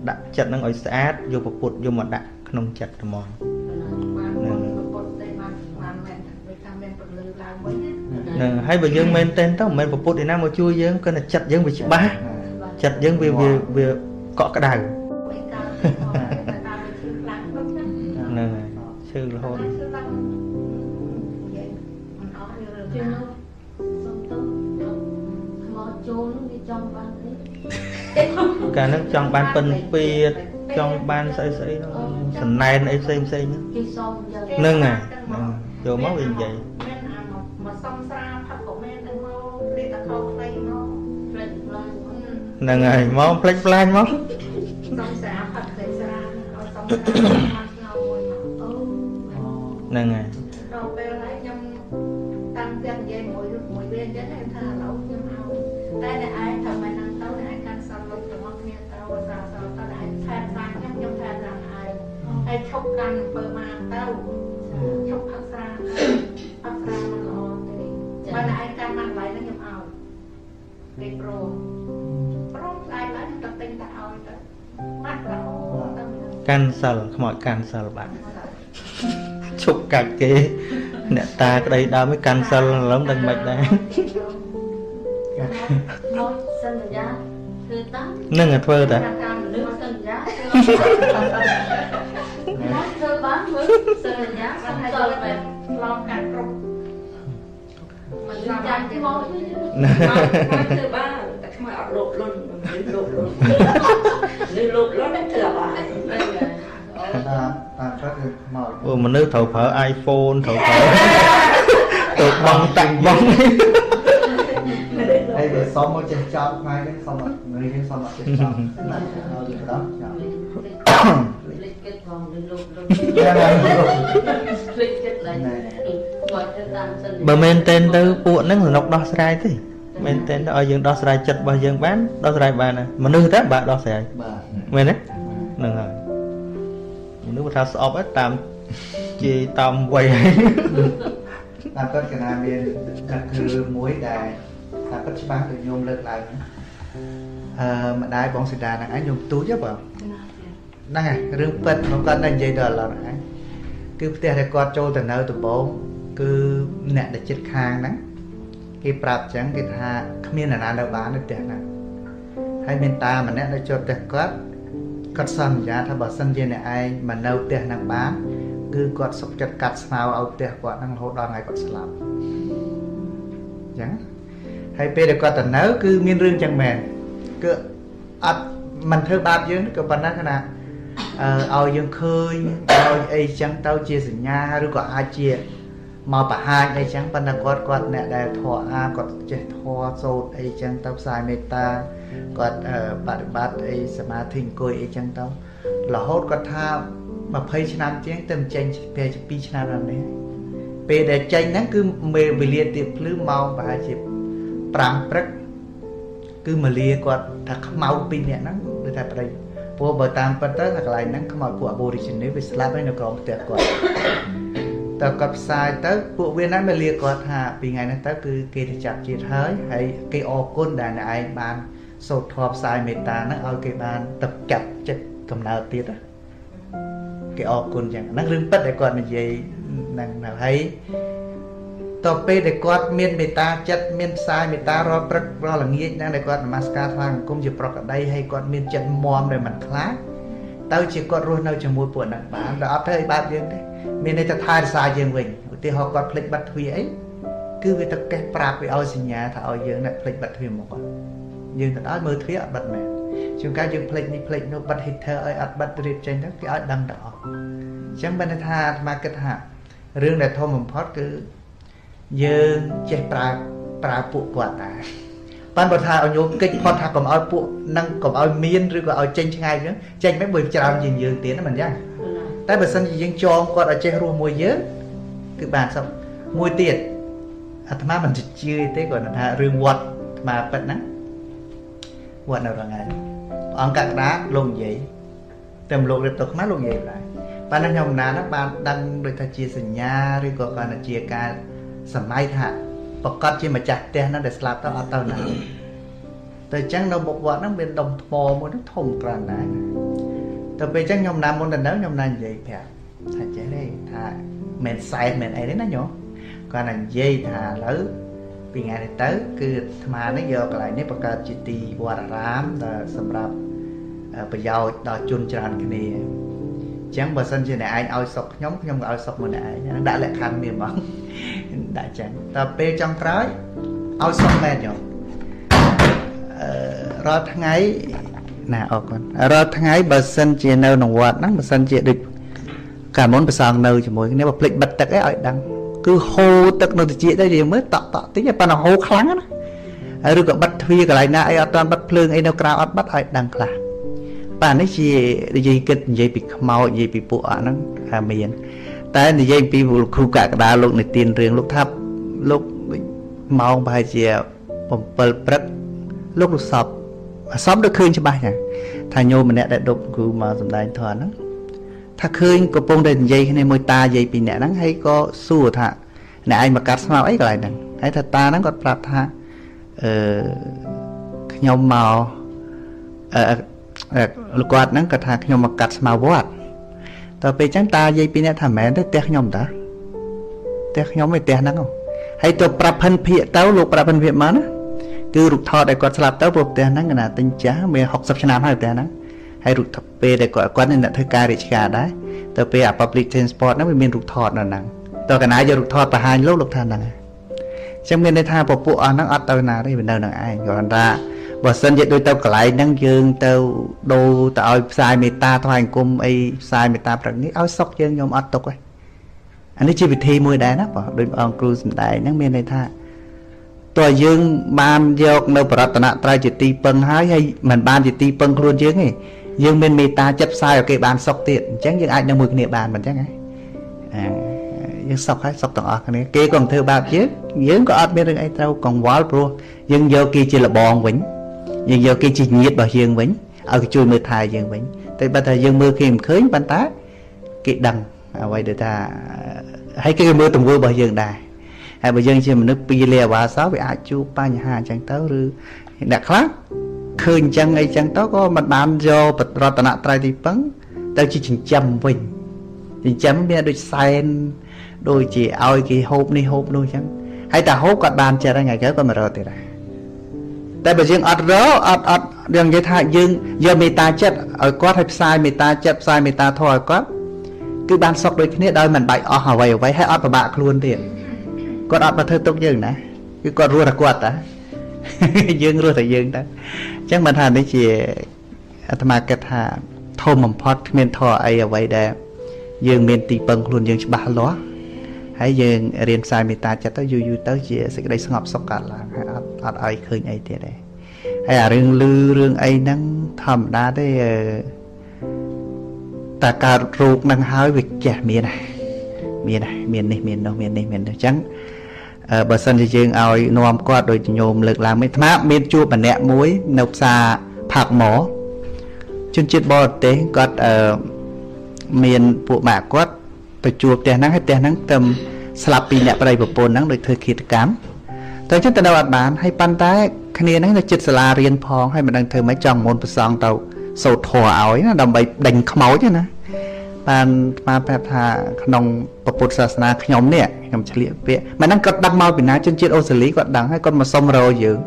ដាក់ចិត្តនឹងឲ្យស្អាតយកពុទ្ធយកមកដាក់ក្នុងចិត្តហ្មងហ្នឹងហើយបើយើងមែនតែនទៅមិនមែនពុទ្ធឯណាមកជួយយើងគឺតែចិត្តយើងវាច្បាស់ចិត្តយើងវាកក់ក្ដៅហ្នឹងហើយឈឺរហូតកាលហ្នឹងចង់បានពិនពៀតចង់បានស្អីសណែនអីផ្សេងហ្នឹងហើយចូលមកវានិយាយមកសំស្រាផឹកក៏មានទៅមករៀបតែខោខ្លីមកផ្លេចផ្លាញហ្នឹងហើយមកផ្លេចផ្លាញមកសំស្រាផឹកផ្លេចស្រាឲ្យសំស្រាបានស្ងោមួយមកហ្នឹងហើយដល់ពេលហើយខ្ញុំតាំងពីនិយាយមួយវាអញ្ចឹងថាឥឡូវខ្ញុំឲ្យតែអ្នកឯងធ្វើមិនហ្នឹងទៅអ្នកឯងកាន់សល់លុយរបស់គ្នាទៅសាសទៅអ្នកឯងថែសាខ្ញុំថែសាឯងហើយឈប់កាន់អំពើមកទៅឈប់ផឹកស្រាអត់ស្រាមិនល្អទេបើអ្នកឯងកាន់មកឡៃហ្នឹងខ្ញុំឲ្យគេព្រមស្អែកឡើងទៅទិញតែឲ្យទៅបាត់រហូតទៅកាន់សិលខ្មោចកាន់សិលបាត់ឈប់កាច់គេអ្នកតាក្តីដើមឯកាន់សិលឡើងដឹងមិនដែរមកសន្យាធ្វើតាមនឹងធ្វើតាតាមលើសន្យាមកធ្វើបានមើលសន្យាសន្យាបែបឡងកាត់គ្រប់មិនចាំទីមកធ្វើបានតែខ្មោចអត់លោភលន់មិនលោភលន់នេះលោភលន់មិនធ្វើបានតាមគាត់គឺខ្មោចអូមនុស្សត្រូវប្រើ iPhone ត្រូវប្រើទៅបងតាក់បងហើយវាសុំមកចេះចោលខ្មែរនេះសុំអត់នេះគេសុំអត់ចេះចោលណាដល់ទៅដល់ចោលលេខគិតផងលើលោកលេខគិតឡើងគាត់ទៅតាមសិនបើមែនតែនទៅពួកហ្នឹងសំណុកដោះស្រាយទេមែនតែនទៅឲ្យយើងដោះស្រាយចិត្តរបស់យើងបានដោះស្រាយបានមនុស្សតែបាទដោះស្រាយបាទមែនទេហ្នឹងហើយមនុស្សថាស្អប់តាមជាតាមវ័យ តាមពិតកណាមានតែគឺមួយដែលតាមពិតច្បាស់ដូចញោមលើកឡើងម្ដាយបងសេដាហ្នឹងឯងញោមទូចទេបងហ្នឹងហើយរឿងពិតខ្ញុំគាត់តែនិយាយដល់ឥឡូវហ្នឹងឯងគឺផ្ទះដែលគាត់ចូលទៅនៅដំបូងគឺអ្នកដែលចិត្តខាងហ្នឹងគេប្រាប់ចឹងគេថាគ្មានអ្នកណានៅបាននៅផ្ទះហ្នឹងហើយមានតាម្នាក់ដែលជាប់ផ្ទះគាត់សន្យាថាបើសិនជាអ្នកឯងមកនៅផ្ទះហ្នឹងបានគឺគាត់សុខចិត្តកាត់ស្មៅឲ្យផ្ទះគាត់ហ្នឹងរហូតដល់ថ្ងៃគាត់ស្លាប់អញ្ចឹងហើយពេលដែលគាត់ទៅនៅគឺមានរឿងចឹងមែនគឺអត់មិនធ្វើបាបយើងក៏ប៉ុន្តែថាឲ្យយើងឃើញឲ្យអីចឹងទៅជាសញ្ញាឬក៏អាចជាមកបង្ហាញអីចឹងប៉ុន្តែគាត់អ្នកដែលធម៌គាត់ចេះធម៌សូត្រអីចឹងទៅផ្សាយមេត្តាគាត់បប្រតិបត្តិអីសមាធិអង្គុយអីចឹងទៅរហូតគាត់ថា20ឆ្នាំជាងទៅចេញពេល2ឆ្នាំដល់នេះពេលដែលចេញហ្នឹងគឺពេលវេលាទៀបភ្លឺម៉ោងប្រហែលជា5ព្រឹកគឺមលាគាត់ថាខ្មៅ2នាក់ហ្នឹងដូចថាប្តីព្រោះបើតាមពិតទៅថាកន្លែងហ្នឹងខ្មៅពួក Aborigine វាស្លាប់ហើយនៅក្រោមផ្ទះគាត់តើគាត់ផ្សាយទៅពួកវាហ្នឹងមលាគាត់ថាពីថ្ងៃនេះទៅគឺគេទៅចាប់ជាតិហើយគេអរគុណដែលអ្នកឯងបានសូត្រធម៌ផ្សាយមេត្តាហ្នឹងឲ្យគេបានទឹកចាប់ចិត្តកំណើតទៀតណាគេអរគុណចឹងហ្នឹងរឿងពិតដែលគាត់និយាយហ្នឹងហើយតទៅពេលដែលគាត់មានមេត្តាចិត្តមានផ្សាយមេត្តារាល់ព្រឹករាល់ល្ងាចហ្នឹងដែលគាត់នមស្ការថ្វាយបង្គំជាប្រកដីហើយគាត់មានចិត្តមាំដែលមិនខ្លាចទៅជាគាត់រស់នៅជាមួយពួកហ្នឹងបានដល់អត់ធ្វើឲ្យបាបយើងទេមានន័យថាថែរក្សាយើងវិញឧទាហរណ៍គាត់ភ្លេចបិទទ្វារអីគឺវាទៅកេះប្រាប់វាឲ្យសញ្ញាថាឲ្យយើងភ្លេចបិទទ្វារមកគាត់យើងទៅដល់មើលទ្វារអត់បិទមែនជួនកាលយើងភ្លេចនេះភ្លេចនោះបិទ heater ឲ្យអត់បិទរៀបចេញទៅគេឲ្យដឹងទាំងអស់អញ្ចឹងបានថាអាត្មាគិតថារឿងដែលធំបំផុតគឺយើងចេះប្រើពួកគាត់ដែរប៉ុន្តែបើថាឲ្យញោមកិច្ចផុតថាកុំឲ្យពួកនឹងកុំឲ្យមានឬក៏ឲ្យចេញឆ្ងាយហ្នឹងចេញមិនបើច្រើនជាងយើងទៀតណាមិនអញ្ចឹងតែបើសិនជាយើងចងគាត់ឲ្យចេះរស់មួយយើងគឺបានសពមួយទៀតអាត្មាមិនជឿទេគាត់ថារឿងវត្តអាត្មាពិតណាវត្តនៅរងាព្រះអង្គកក្តាលោកនិយាយតែលោករៀបទៅខ្មែរលោកនិយាយដែរប៉ុន្តែខ្ញុំណាស់បានដឹងដូចថាជាសញ្ញាឬក៏គាត់ថាជាការសម័យថាប្រកាសជាម្ចាស់ផ្ទះហ្នឹងដែលស្លាប់ទៅអត់ទៅណាទៅអញ្ចឹងនៅមុខវត្តហ្នឹងមានដុំថ្មមួយហ្នឹងធំក្រាន់ដែរទៅពេលអញ្ចឹងខ្ញុំណាមុនទៅនៅខ្ញុំណានិយាយប្រាប់ថាចេះទេថាមិនសែនមិនអីទេណាញោមគាត់ណានិយាយថាឥឡូវពីថ្ងៃនេះទៅគឺអាត្មានេះយកកន្លែងនេះបង្កើតជាទីវត្តអារាមដែលសម្រាប់ប្រយោជន៍ដល់ជនច្រើនគ្នាអញ្ចឹងបើសិនជាអ្នកឯងឲ្យសុខខ្ញុំក៏ឲ្យសុខមួយអ្នកឯងដាក់លក្ខខណ្ឌមានបងដាក់ចឹងតើពេលចុងក្រោយឲ្យសុខមែនយោរាល់ថ្ងៃណាអរគុណរាល់ថ្ងៃបើសិនជានៅក្នុងវត្តហ្នឹងបើសិនជាដូចកាលមុនប្រសងនៅជាមួយគ្នាបើភ្លេចបិទទឹកអីឲ្យដឹងគឺហូរទឹកនៅតិចទៅយើងមើលតក់តិចប៉ុន្តែហូរខ្លាំងណាហើយឬក៏បិទទ្វារកន្លែងណាអីអត់តាន់បិទភ្លើងអីនៅក្រៅអត់បិទឲ្យដឹងខ្លះបាទនេះជានិយាយគិតនិយាយពីខ្មោចនិយាយពីពួកអត់ហ្នឹងមានតែនិយាយពីលោកគ្រូកក្តាលោកនិទានរឿងលោកថាលោកម៉ោងប្រហែលជា7ព្រឹកលោកសពដូចឃើញច្បាស់ចឹងថាញោមម្នាក់ដែលដប់គ្រូមកសំដែងធម៌ហ្នឹងថាឃើញកំពុងតែនិយាយគ្នាមួយតានិយាយពីអ្នកហ្នឹងហើយក៏សួរថាអ្នកឯងមកកាត់ស្មៅអីកន្លែងហ្នឹងហើយថាតាហ្នឹងគាត់ប្រាប់ថាខ្ញុំមកលោកគាត់ហ្នឹងគាត់ថាខ្ញុំមកកាត់ស្មៅវត្តតទៅពេលអញ្ចឹងតានិយាយពីអ្នកថាមែនទេផ្ទះខ្ញុំតាផ្ទះខ្ញុំឯផ្ទះហ្នឹងហើយទៅប្រាប់ភិនភាកទៅលោកប្រាប់ភិនភាកមកណាគឺរូបថតដែលគាត់ស្លាប់ទៅព្រោះផ្ទះហ្នឹងកណាទិញចាស់មាន60ឆ្នាំហើយផ្ទះហ្នឹងហើយរូបថតពេលដែលគាត់អ្នកធ្វើការរាជការដែរទៅពេលអា public transport ហ្នឹងវាមានរូបថតនៅហ្នឹងតើកណាយករូបថតបង្ហាញលោកថាហ្នឹងអញ្ចឹងមានន័យថាពពួកអស់ហ្នឹងអត់ទៅណាទេវានៅនឹងឯងគ្រាន់តែបើសិនជាដូចទៅកន្លែងហ្នឹងយើងទៅដូរទៅឲ្យផ្សាយមេត្តាថ្វាយអង្គមអីផ្សាយមេត្តាព្រឹកនេះឲ្យសុខយើងខ្ញុំអត់ទុកទេអានេះជាវិធីមួយដែរណាបងដូចអង្គគ្រូសំដែងហ្នឹងមានន័យថាតើយើងបានយកនៅបរតនត្រ័យជាទីពឹងហើយមិនបានជាទីពឹងខ្លួនយើងទេយើងមានមេត្តាចិត្តផ្សាយឲ្យគេបានសុខទៀតអញ្ចឹងយើងអាចនៅមួយគ្នាបានមិនអញ្ចឹងហ៎យើងសុខហើយសុខទាំងអស់គ្នាគេក៏ធ្វើបាបយើងក៏អត់មានរឿងអីត្រូវកង្វល់ព្រោះយើងយកគេជាលបងវិញយើងយកគេជាញាតិរបស់យើងវិញឲ្យគេជួយមើលថែយើងវិញតែបើថាយើងមើលគេមិនឃើញប៉ុន្តែគេដឹងអ្វីដែលថាហើយគេមើលទង្វើរបស់យើងដែរ ហើយបើយើងជាមនុស្សពីលាបាសោវាអាចជួបបញ្ហាអញ្ចឹងទៅឬអ្នកខ្លះឃើញអញ្ចឹងអីចឹងទៅក៏មិនបានយករតនត្រ័យទីពឹងទៅជាចិញ្ចឹមវិញចិញ្ចឹមវាដូចសែនដូចជាឲ្យគេហូបនេះហូបនោះអញ្ចឹងហើយតែហូបគាត់បានចិត្តហ្នឹងថ្ងៃក្រោយគាត់មករកទៀតដែរតែបើយើងអត់រកអត់យើងនិយាយថាយើងយកមេត្តាចិត្តឲ្យគាត់ឲ្យផ្សាយមេត្តាចិត្តផ្សាយមេត្តាធម៌ឲ្យគាត់គឺបានសុខដូចគ្នាដោយមិនបាច់អស់អ្វីហើយអត់ពិបាកខ្លួនទៀតគាត់អត់មកធ្វើទុកយើងណាគឺគាត់រស់តែគាត់តាយើងរស់តែយើងតាអញ្ចឹងមិនថានេះជាអាត្មាគិតថាធំបំផុតគ្មានធម៌អីអ្វីដែលយើងមានទីពឹងខ្លួនយើងច្បាស់លាស់ហើយយើងរៀនផ្សាយមេត្តាចិត្តទៅយូរទៅជាសេចក្តីស្ងប់សុខកើតឡើងហើយអត់ឲ្យឃើញអីទៀតទេហើយអារឿងលឺរឿងអីហ្នឹងធម្មតាទេតែកើតរោគហ្នឹងហើយវាចេះមាននេះមាននោះមាននេះមាននោះអញ្ចឹងបើសិនជាយើងឲ្យនាំគាត់ដូចញោមលើកឡើងមិនថាមានជួបម្នាក់មួយនៅផ្សារផាកម៉ូជនជាតិបរទេសគាត់មានពួកម៉ាក់គាត់ទៅជួបផ្ទះហ្នឹងហើយផ្ទះហ្នឹងទៅស្លាប់ពីអ្នកប្តីប្រពន្ធហ្នឹងដូចធ្វើឃាតកម្មតែអញ្ចឹងទៅនៅអត់បានហើយប៉ុន្តែគ្នាហ្នឹងនៅចិត្តសាលារៀនផងហើយមិនដឹងធ្វើម៉េចចង់មុនប្រសងទៅសូត្រធម៌ឲ្យណាដើម្បីដេញខ្មោចណាបានស្មាប្រាប់ថាក្នុងពុទ្ធសាសនាខ្ញុំឆ្លៀកពាក្យមិនហ្នឹងគាត់ដឹងមកពីណាជនជាតិអូស្ត្រាលីគាត់ដឹងហើយគាត់មកសុំរកយើង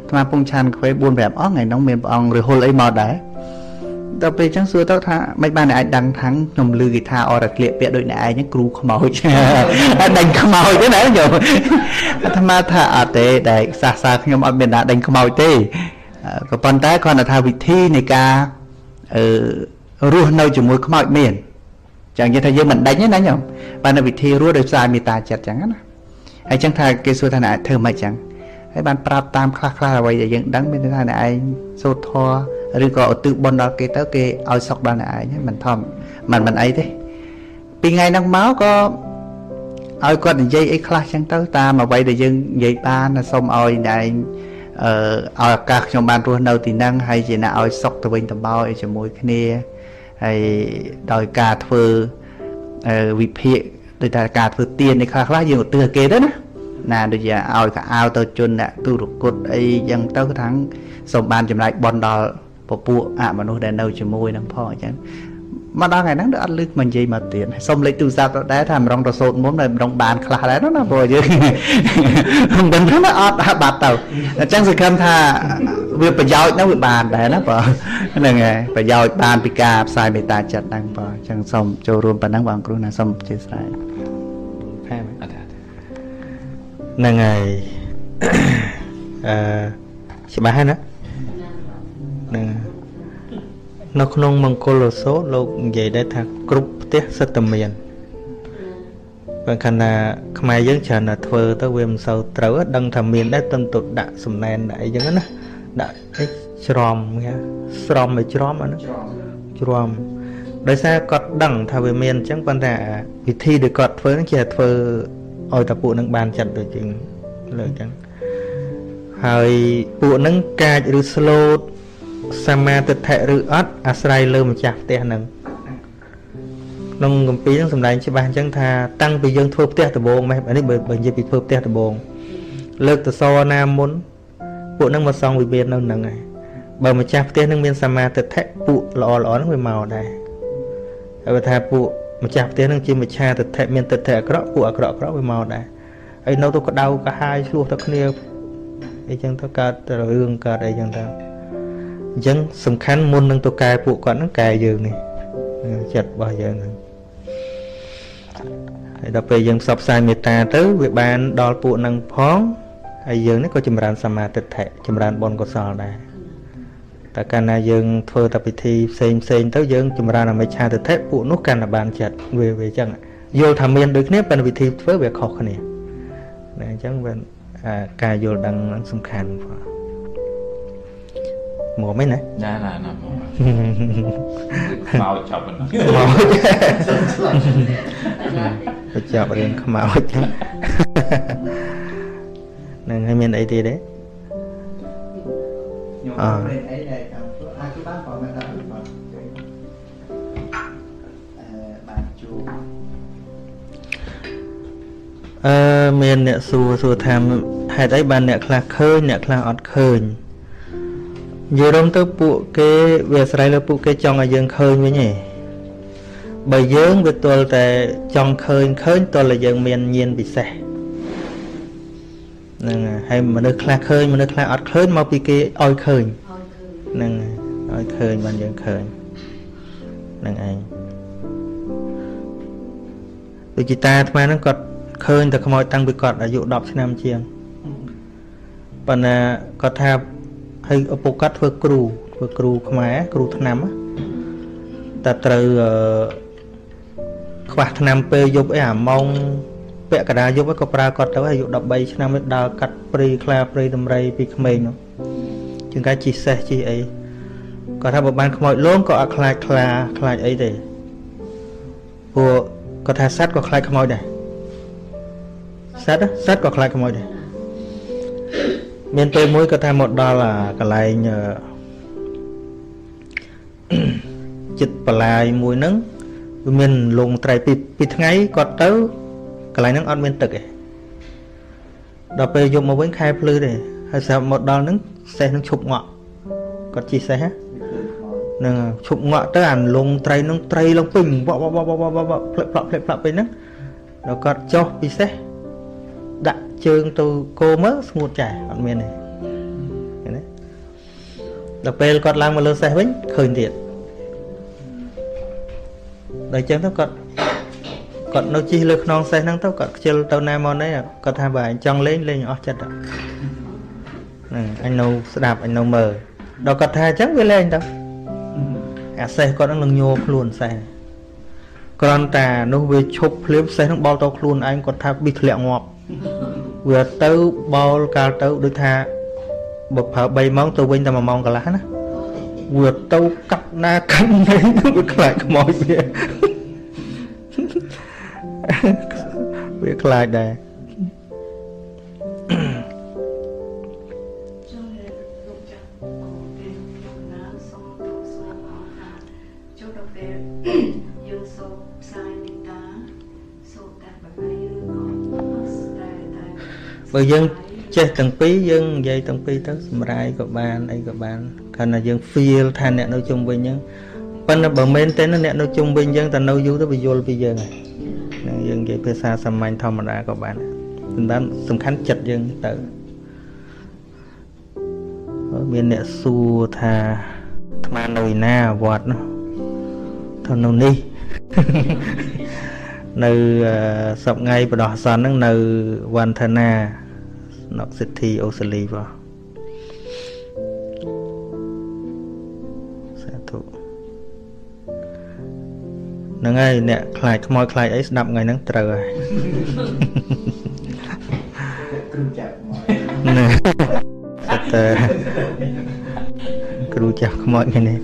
ស្មាពងឆានខ្វេ 4-5 អង្គថ្ងៃហ្នឹងមានព្រះអង្គរហុលអីមកដែរដល់ពេលអញ្ចឹងសួរទៅថាមិនបានអ្នកឯងដឹងថាខ្ញុំឮគេថាអរក្លៀកពាក្យដូចអ្នកឯងហ្នឹងគ្រូខ្មោចដេញខ្មោចទេណាញោមអាត្មាថាអត់ទេដែលសាសខ្ញុំអត់មានណាដេញខ្មោចទេក៏ប៉ុន្តែគ្រាន់តែថាវិធីនៃការរស់នៅជាមួយខ្មោចមានចឹងនិយាយថាយើងមិនដេញទេណាញោមបានវិធីរស់ដោយផ្សាយមេត្តាចិត្តចឹងណាហើយចឹងថាគេសួរថាអ្នកធ្វើមិនចឹងហើយបានប្រាប់តាមខ្លះអ្វីដែលយើងដឹងមានថាអ្នកឯងសូត្រធម៌ឬក៏ឧទ្ទិសបុណ្យដល់គេទៅគេឲ្យសុខដល់អ្នកឯងមិនធម្មមិនអីទេពីថ្ងៃហ្នឹងមកក៏ឲ្យគាត់និយាយអីខ្លះចឹងទៅតាមអ្វីដែលយើងនិយាយបានសូមឲ្យអ្នកឯងឲ្យឱកាសខ្ញុំបានរស់នៅទីហ្នឹងហើយជាអ្នកឲ្យសុខទៅវិញទៅមកជាមួយគ្នាហើយដោយការធ្វើវិភាគដោយតែការធ្វើទាននេះខ្លះយើងឧទ្ទិសគេទៅណាដូចជាឲ្យកៅអៅទៅជន់អ្នកទុរគតអីចឹងទៅគឺថាសូមបានចំណែកបន់ដល់ពពួកអមនុស្សដែលនៅជាមួយនឹងផងអញ្ចឹងមកដល់ថ្ងៃហ្នឹងដូចអត់លឺមកនិយាយមកទៀតសុំលេខទូរស័ព្ទទៅដែរថាម្ដងទៅសូត្រមុនតែម្ដងបានខ្លះដែរណាព្រោះយើងមិនដឹងថាអត់បាត់ទៅអញ្ចឹងសង្ឃឹមថាវាប្រយោជន៍ហ្នឹងវាបានដែរណាបងហ្នឹងហើយប្រយោជន៍បានពីការផ្សាយមេត្តាចិត្តហ្នឹងបងអញ្ចឹងសូមចូលរួមប៉ុណ្ណឹងបងគ្រូណាសូមអធិស្ឋានថែមហ្នឹងហើយច្បាស់ហើយណាហ្នឹងនៅក្នុងមង្គលសូត្រលោកនិយាយដែរថាគ្រប់ផ្ទះសិតតែមានបើខណៈខ្មែរយើងច្រើនតែធ្វើទៅវាមិនសូវត្រូវដឹងថាមានដែរទៅដាក់សំណែនដាក់អីចឹងណាដាក់អីច្រំគេស្រំឲ្យច្រំអាហ្នឹងច្រំដោយសារគាត់ដឹងថាវាមានអញ្ចឹងប៉ុន្តែវិធីដែលគាត់ធ្វើហ្នឹងជាធ្វើឲ្យតែពួកនឹងបានចិត្តដូចជាលើអញ្ចឹងហើយពួកនឹងកាចឬស្លូតសមាទិដ្ឋិឬអត់អាស្រ័យលើម្ចាស់ផ្ទះហ្នឹងក្នុងគម្ពីរហ្នឹងសម្ដែងច្បាស់អញ្ចឹងថាតាំងពីយើងធ្វើផ្ទះដំបូងម៉េះនេះបើនិយាយពីធ្វើផ្ទះដំបូងលើកទៅសណាមុនពួកហ្នឹងមកសង់វិមាននៅហ្នឹងហើយបើម្ចាស់ផ្ទះហ្នឹងមានសមាទិដ្ឋិពួកល្អហ្នឹងវាមកដែរហើយថាពួកម្ចាស់ផ្ទះហ្នឹងជាមិច្ឆាទិដ្ឋិមានទិដ្ឋិអាក្រក់ពួកអាក្រក់វាមកដែរហើយនៅទៅក្តៅកាហាយឆ្លោះទៅគ្នាអីចឹងទៅកើតរឿងកើតអីចឹងទៅអញ្ចឹងសំខាន់មុននឹងទៅកែពួកគាត់ហ្នឹងកែយើងនេះចិត្តរបស់យើងហ្នឹងហើយដល់ពេលយើងផ្សព្វផ្សាយមេត្តាទៅវាបានដល់ពួកហ្នឹងផងហើយយើងនេះក៏ចម្រើនសមាធិចម្រើនបុណ្យកុសលដែរតែកាលណាយើងធ្វើតែពិធីផ្សេងទៅយើងចម្រើនអមិច្ឆាទិដ្ឋិពួកនោះកាន់តែបានចិត្តវាអញ្ចឹងយល់ថាមានដូចគ្នាប៉ុន្តែវិធីធ្វើវាខុសគ្នាណាអញ្ចឹងវាការយល់ដឹងសំខាន់ផងមកមិនណាណាមកខ្មោចចាប់ហ្នឹងទៅចាប់រឿងខ្មោចនឹងឲ្យមានអីទៀតទេអអីដែលតាមអាចបានផងមែនដែរបានជួប មានអ្នកសួរថាហេតុអីបានអ្នកខ្លះឃើញអ្នកខ្លះអត់ឃើញនិយាយរំទៅពួកគេវាអាស្រ័យលើពួកគេចង់ឲ្យយើងឃើញវិញឯងបើយើងវាទល់តែចង់ឃើញទល់តែយើងមានញាណពិសេសហ្នឹងហើយមនុស្សខ្លះឃើញមនុស្សខ្លះអត់ឃើញមកពីគេឲ្យឃើញហ្នឹងឲ្យឃើញបានយើងឃើញហ្នឹងឯងដូចជាតាអាត្មាហ្នឹងគាត់ឃើញតែខ្មោចតាំងពីគាត់អាយុ10ឆ្នាំជាងប៉ុន្តែគាត់ថាហើយឪពុកគាត់ធ្វើគ្រូខ្មែរគ្រូថ្នាំតែត្រូវខ្វះថ្នាំពេលយប់អីអាម៉ោងពាក់កណ្ដាលយប់ក៏ប្រើគាត់ទៅអាយុ13ឆ្នាំទៅដើរកាត់ព្រៃខ្លាព្រៃដំរីពីក្មេងនោះជាងកាជីសេះជីអីគាត់ថាបើបានខ្មោចលងក៏អត់ខ្លាចអីទេព្រោះគាត់ថាសត្វក៏ខ្លាចខ្មោចដែរសត្វក៏ខ្លាចខ្មោចដែរមានពេលមួយគាត់ថាមកដល់កន្លែងចិត្តបលាយមួយហ្នឹងវាមានលងត្រីពីថ្ងៃគាត់ទៅកន្លែងហ្នឹងអត់មានទឹកទេដល់ពេលយប់មកវិញខែភ្លឺទេហើយស្រាប់មកដល់ហ្នឹងសេះនឹងឈប់ងក់គាត់ជិះសេះហ្នឹងឈប់ងក់ទៅអាលងត្រីហ្នឹងត្រីឡើងពេញបបផ្លេកផ្លាក់ពេញហ្នឹងដល់គាត់ចុះពិសេសដាក់ជើងទៅគោមើលស្ងួតចាស់អត់មានទេឃើញទេដល់ពេលគាត់ឡើងមកលើសេះវិញឃើញទៀតដល់អញ្ចឹងទៅគាត់នៅជិះលើខ្នងសេះហ្នឹងទៅគាត់ខ្ជិលទៅណាមកនេះគាត់ថាបើអញចង់លេងអស់ចិត្តហ្នឹងអញនៅស្ដាប់អញនៅមើលដល់គាត់ថាអញ្ចឹងវាលេងទៅអាសេះគាត់នឹងញ័រខ្លួនសេះគ្រាន់តែនោះវាឈប់ភ្លាមសេះនឹងបោលទៅខ្លួនឯងគាត់ថាប៊ីធ្លាក់ងាប់វាទៅបោលកាលទៅដូចថាបើប្រើ3ម៉ោងទៅវិញតែ1ម៉ោងកន្លះណាវាទៅកាប់ណាកាប់ណីវាខ្លាចខ្មោចវាខ្លាចដែរបើយើងចេះទាំងពីរយើងនិយាយទាំងពីរទៅសម្រាយក៏បានអីក៏បានគ្រាន់តែយើង feel ថាអ្នកនៅជុំវិញហ្នឹងប៉ុន្តែបើមែនទេអ្នកនៅជុំវិញយើងតែនៅយូរទៅវាយល់ពីយើងហើយហ្នឹងយើងនិយាយភាសាសាមញ្ញធម្មតាក៏បានសំខាន់ចិត្តយើងទៅមានអ្នកសួរថាអាត្មានៅឯណាវត្តនោះទៅនៅនេះនៅសប្ងៃបដោះអាសន្នហ្នឹងនៅវណ្ធនាស្នុកសិទ្ធិអូស្ត្រាលីបងសាធុហ្នឹងហើយអ្នកខ្លាចខ្មោចខ្លាចអីស្ដាប់ថ្ងៃហ្នឹងត្រូវហើយគ្រូចាក់ខ្មោចណាតែគ្រូចាក់ខ្មោចថ្ងៃនេះ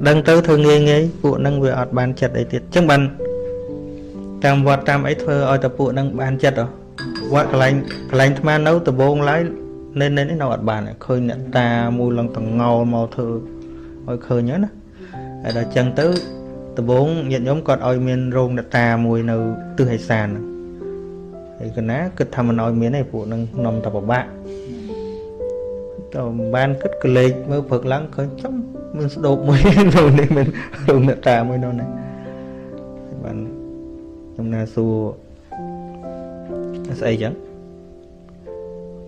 ដឹងទៅធ្វើងាយពួកហ្នឹងវាអត់បានចិត្តអីទៀតអញ្ចឹងបានតាមវត្តតាមអីធ្វើឲ្យតែពួកហ្នឹងបានចិត្តហ៎វត្តកន្លែងអាត្មានៅដំបងឡើយនៅនេះនៅអត់បានឃើញអ្នកតាមួយឡើងតងោលមកធ្វើឲ្យឃើញហ្នឹងណាហើយដល់អញ្ចឹងទៅដំបងញាតិញោមគាត់ឲ្យមានរោងអ្នកតាមួយនៅទិសឦសានហ្នឹងហើយកណាគិតថាមិនឲ្យមានទេពួកហ្នឹងនាំតែពិបាកទៅបានគិតកលេចមើលព្រឹកឡើងឃើញចំមានស្ដោបមួយនៅនេះមានរោងអ្នកតាមួយនៅនេះបានខ្ញុំណាសួរស្អីចឹង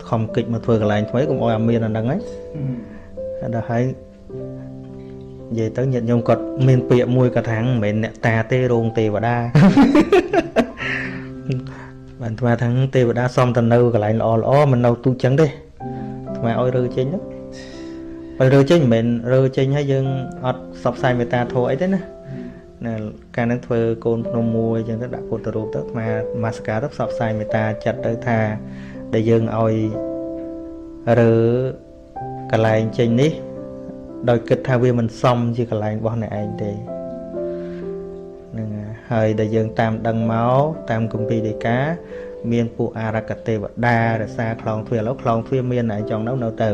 ខំគិចមកធ្វើកន្លែងថ្មីកុំឲ្យអាមានអាហ្នឹងហើយដល់ហើយនិយាយទៅញាតិញោមគាត់មានពាក្យមួយគាត់ថាមិនមែនអ្នកតាទេរោងទេវតាបានថ្មថាទេវតាសំទៅនៅកន្លែងល្អមិននៅទូចឹងទេថ្មឲ្យរើចេញទៅបើរើចេញមិនមែនរើចេញហើយយើងអត់សពផ្សាយមេត្តាធម៌អីទេណាការនឹងធ្វើកូនភ្នំមួយអញ្ចឹងទៅដាក់ពុទ្ធរូបទៅអាមាសការទៅផ្សព្វផ្សាយមេត្តាចិត្តទៅថាដែលយើងឲ្យរើកន្លែងចេញនេះដោយគិតថាវាមិនសមជាកន្លែងរបស់អ្នកឯងទេហ្នឹងហើយដែលយើងតាមដឹងមកតាមគម្ពីរដីកាមានពួកអារក្ខទេវតារក្សាខ្លងទ្វារឥឡូវខ្លងទ្វារមានឯងចង់នៅទៅ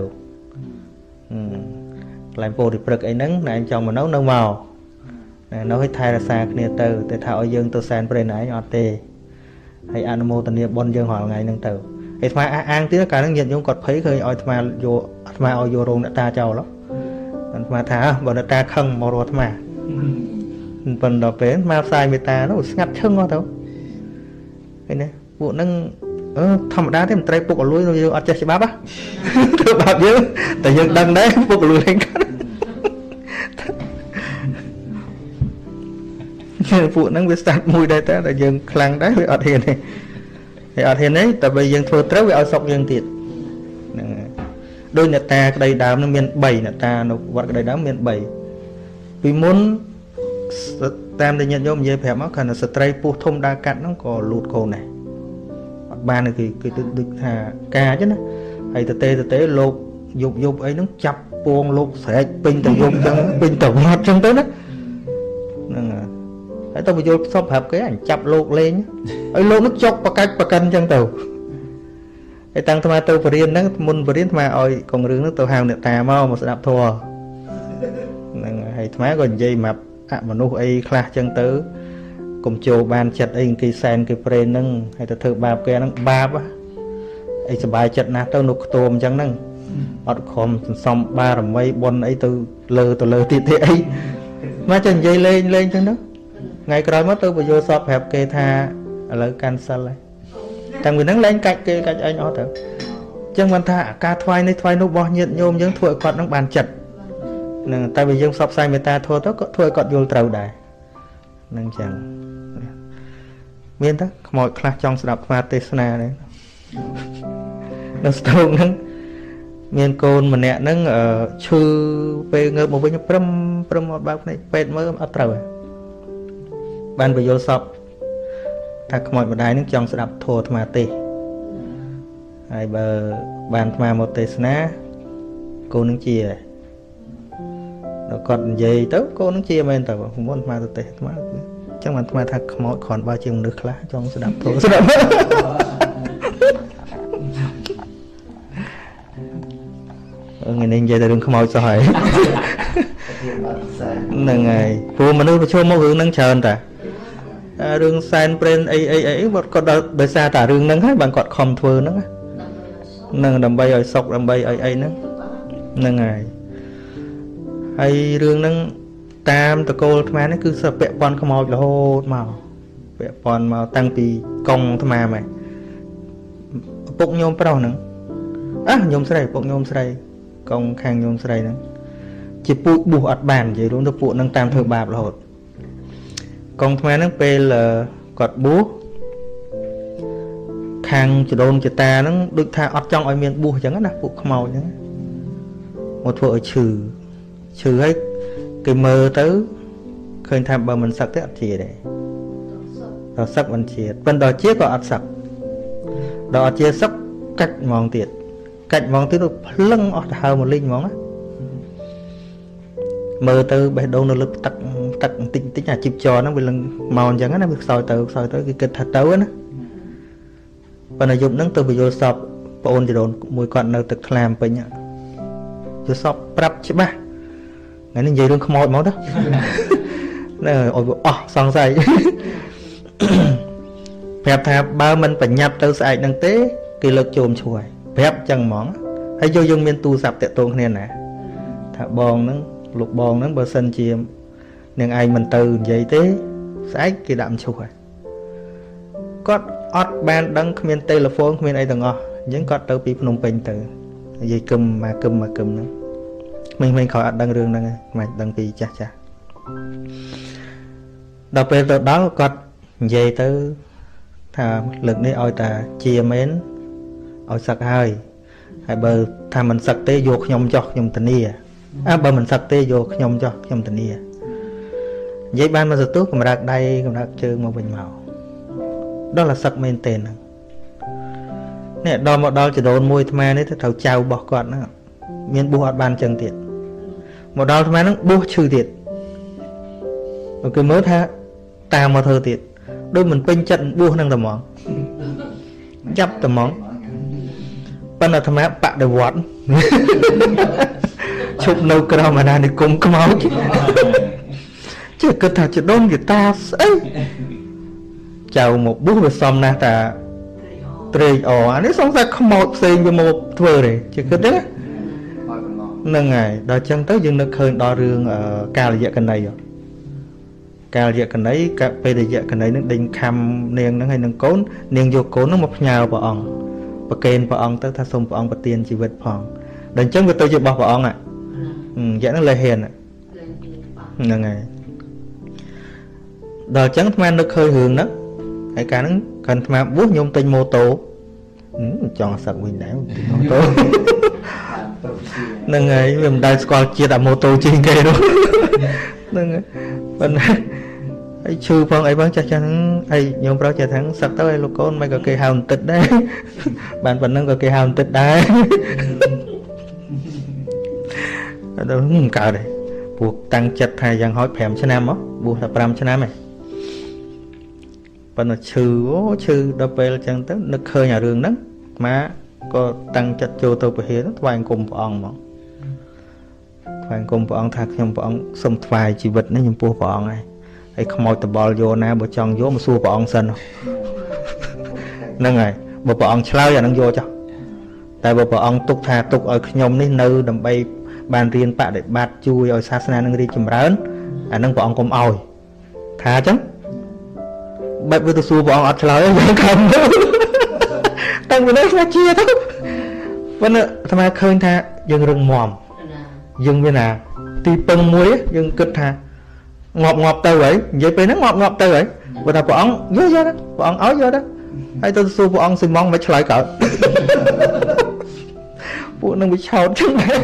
កន្លែងពោធិព្រឹកអីហ្នឹងឯងចង់មកនៅមកនៅឲ្យថែរក្សាគ្នាទៅតែថាឲ្យយើងទៅសែនព្រៃណែឯងអត់ទេ ហើយអនុមោទនាបុណ្យយើងរាល់ថ្ងៃហ្នឹងទៅហើយថ្មអាងទៀតកាលហ្នឹងញាតិញោមគាត់ភ័យឃើញឲ្យថ្មយកថ្មឲ្យយករោងអ្នកតាចោលថ្មថាបើអ្នកតាខឹងមករកថ្មប៉ុន្តែដល់ពេលមកផ្សាយមេត្តានោះស្ងាត់ឈឹងអស់ទៅឃើញទេពួកហ្នឹងធម្មតាទេមន្ត្រីពុកអលួយយើងអត់ចេះច្បាប់ធ្វើបាបយើងតែយើងដឹងដែរពុកអលួយហ្នឹងពួកហ្នឹងវាស្ដាប់មួយដែរតែយើងខ្លាំងដែរវាអត់ហ៊ានទេហើយអត់ហ៊ានទេតែបើយើងធ្វើត្រូវវាឲ្យសុកយើងទៀតហ្នឹងដោយអ្នកតាក្តីដើមនឹងមាន3អ្នកតានៅវត្តក្តីដើមមាន3ពីមុនតាមដែលញាតិញោមនិយាយប្រាប់មកគ្រាន់តែស្ត្រីពោះធំដើរកាត់ហ្នឹងក៏លូតកូនដែរអត់បានគឺដូចថាការអញ្ចឹងណាហើយតេលោកយប់អីហ្នឹងចាប់ពងលោកស្រែកពេញទៅយប់អញ្ចឹងពេញទៅវត្តអញ្ចឹងទៅណាហ្នឹងហើយទៅបញ្យល់សពប្រាប់គេអញចាប់លោកលេងឲ្យលោកនោះចុកប្រកាច់ប្រកិនអញ្ចឹងទៅហើយតាំងថ្មទៅបរិញ្ញាហ្នឹងមុនបរិញ្ញាថ្មឲ្យកងរឿងហ្នឹងទៅហៅអ្នកតាមកស្ដាប់ធម៌ហ្នឹងហើយថ្មក៏និយាយមកមនុស្សអីខ្លះអញ្ចឹងទៅកុំចូលបានចិត្តអីគេសែនគេព្រេនហ្នឹងហើយទៅធ្វើបាបគេហ្នឹងបាបអីសុបាយចិត្តណាស់ទៅនៅខ្ទមអញ្ចឹងហ្នឹងអត់ខំសន្សំបារមីបុណ្យអីទៅលើទៀតអីមកចេះនិយាយលេងអញ្ចឹងទៅថ្ងៃក្រោយមកទៅបញ្យល់សពប្រាប់គេថាឥឡូវកាន់សិលហើយតាំងពីហ្នឹងលែងកាច់គេកាច់អញអស់ទៅអញ្ចឹងមិនថាការថ្វាយនេះថ្វាយនោះរបស់ញាតិញោមយើងធ្វើឲ្យគាត់នឹងបានចិត្តហ្នឹងតែបើយើងផ្សព្វផ្សាយមេត្តាធម៌ទៅក៏ធ្វើឲ្យគាត់យល់ត្រូវដែរហ្នឹងអញ្ចឹងមានទេខ្មោចខ្លះចង់ស្ដាប់ថ្មទេសនាដែរនៅស្ទោកហ្នឹងមានកូនម្នាក់ហ្នឹងឈឺពេលងើបមកវិញព្រមអត់បើកភ្នែកពេទ្យមើលអត់ត្រូវបានបញ្យល់សពថាខ្មោចម្ដាយហ្នឹងចង់ស្ដាប់ធម៌អាត្មាទេហើយបើបានអាត្មាមកទេសនាកូននឹងជាដល់គាត់និយាយទៅកូននឹងជាមែនទៅមុនអាត្មាទៅទេសអាត្មាអញ្ចឹងអាត្មាថាខ្មោចគ្រាន់បើជាមនុស្សខ្លះចង់ស្ដាប់ធម៌ស្ដាប់ថ្ងៃនេះនិយាយតែរឿងខ្មោចសោះហើយហ្នឹងហើយព្រោះមនុស្សប្រឈមមករឿងហ្នឹងច្រើនតារឿងសែនព្រេនអីគាត់ដល់ដោយសារតែរឿងហ្នឹងហើយបានគាត់ខំធ្វើហ្នឹងហ្នឹងដើម្បីឲ្យសុខដើម្បីឲ្យអីហ្នឹងហើយរឿងហ្នឹងតាមតកូលអាត្មានេះគឺសពាក់ព័ន្ធខ្មោចរហូតមកពាក់ព័ន្ធមកតាំងពីកងអាត្មាមកពុកញោមប្រុសហ្នឹងញោមស្រីពុកញោមស្រីកងខាងញោមស្រីហ្នឹងជាពូជបួសអត់បាននិយាយរួមទៅពួកហ្នឹងតាមធ្វើបាបរហូតកងអាត្មាហ្នឹងពេលគាត់បួសខាងចដូនចតាហ្នឹងដូចថាអត់ចង់ឲ្យមានបួសអញ្ចឹងណាពួកខ្មោចហ្នឹងមកធ្វើឲ្យឈឺហើយគេមើលទៅឃើញថាបើមិនសឹកទេអត់ជាដែរដល់សឹកមិនជាប៉ុន្តែដល់ជាក៏អត់សឹកដល់អត់ជាសឹកកាច់ហ្មងទៀតនោះភ្លឹងអស់ទៅហើមកលិញហ្មងណាមើលទៅបេះដូងនៅលើទឹកបន្តិចអាជីបចរហ្នឹងវាលឹងមកអញ្ចឹងណាវាខ្សោយទៅគេគិតថាទៅណាប៉ុន្តែយប់ហ្នឹងទៅបញ្យល់សពប្អូនចដូនមួយគាត់នៅទឹកថ្លាមពេញទៅសពប្រាប់ច្បាស់ថ្ងៃនេះនិយាយរឿងខ្មោចមកទៅណែឲ្យអស់សង្ស័យប្រាប់ថាបើមិនបញ្ញាប់ទៅស្អែកហ្នឹងទេគេលើកជោមឈ្មោះហើយប្រាប់ចឹងហ្មងហើយយើងមានទូរស័ព្ទតាក់ទងគ្នាណាថាបងហ្នឹងលោកបងហ្នឹងបើសិនជានាងឯងមិនទៅនិយាយទេស្អែកគេដាក់មឈូសហើយគាត់អត់បានដឹងគ្មានទូរស័ព្ទគ្មានអីទាំងអស់អញ្ចឹងគាត់ទៅពីភ្នំពេញទៅនិយាយគឹមហ្នឹងមិនខោអត់ដឹងរឿងហ្នឹងឯងមិនដឹងពីចាស់ដល់ពេលទៅដល់គាត់និយាយទៅថាលើកនេះឲ្យតាជាមែនឲ្យសឹកហើយបើថាមិនសឹកទេយកខ្ញុំចោះខ្ញុំធានាបើមិនសឹកទេយកខ្ញុំចោះខ្ញុំធានានិយាយបានមកទទួលកម្រើកដៃកម្រើកជើងមកវិញមកដល់តែសឹកមែនទេហ្នឹងនេះដល់មកដល់ចដូនមួយអាត្មានេះទៅត្រូវចៅរបស់គាត់ហ្នឹងមានបួសអត់បានចឹងទៀតមកដល់អាត្មាហ្នឹងបួសឈឺទៀតគេមើលថាតាមមកធ្វើទៀតដូចមិនពេញចិត្តបួសហ្នឹងតែហ្មងចាប់តែហ្មងប៉ុន្តែអាត្មាបដិវត្តឈប់នៅក្រមអាណានិគមខ្មោចចេះគិតថាចដូនគេតាស្អី chào một bút về xong nè ta trì ồ nếu xong ra không một xin cho một vừa này chứ cứ đấy nâng ngày đó chân tới dừng được khơi đo rương cao là dạ cái này rồi cao dạ cái đấy cả bây giờ dạ cái đấy nó đinh khăm niên nó hay nâng cốn niên vô cốn nó một nhào vào ông và kênh vào ông tới tha xong vào ông và tiền chỉ vật phòng đừng chân với tôi chưa bỏ vào ông ạ dạ nó lê hiền ạ nâng ngày đó chân tham nó khơi hương đó hãy cả nó cần tham bút nhôm tinh mô tô chọn sạc mình đảo mô tô nâng ngày mình đang qua chia tạo mô tô trên cây đó nâng bên ấy chư phong ấy vẫn chắc chắn ấy nhôm bao chắc thắng sắp tới lúc con mấy cái cây hào tịch đấy bạn vẫn nâng có cây hào tịch đấy đâu không cào đây buộc tăng chặt hay rằng hỏi phèm cho nam á buộc là 5 cho nam này và nó chư đập về là chẳng tới nó khơi nhà rừng đó má có tăng chặt cho tôi phải hiến vài cùng vợ ông mà vài cùng vợ ông thật nhưng vợ ông xông vài chỉ vật nó nhưng vợ ông này hay không mọi tập bò vô na bữa chọn vô mà xua vợ ông sân nâng này vợ ông lao ra nó vô cho tại vợ ông tục thà tục ở nhom ní nơi đầm bay bàn riêng bạn để bát chui ở xa xa nó đi chìm rớn nâng vợ ông cũng oi thà chứ bạch với tôi xua vợ ông ọt lao ấy không tăng với nó ra chia thôi vẫn tham gia khơi tha dừng rừng mòm dừng bên nào ti pưng muối dừng cực tha ngọt tơ vậy vậy phải nó ngọt tơ vậy và ta vợ ông vô đó vợ ông áo vô đó hay tôi xua vợ ông xin mong mấy lại cỡ phụ nó bị chào chứ này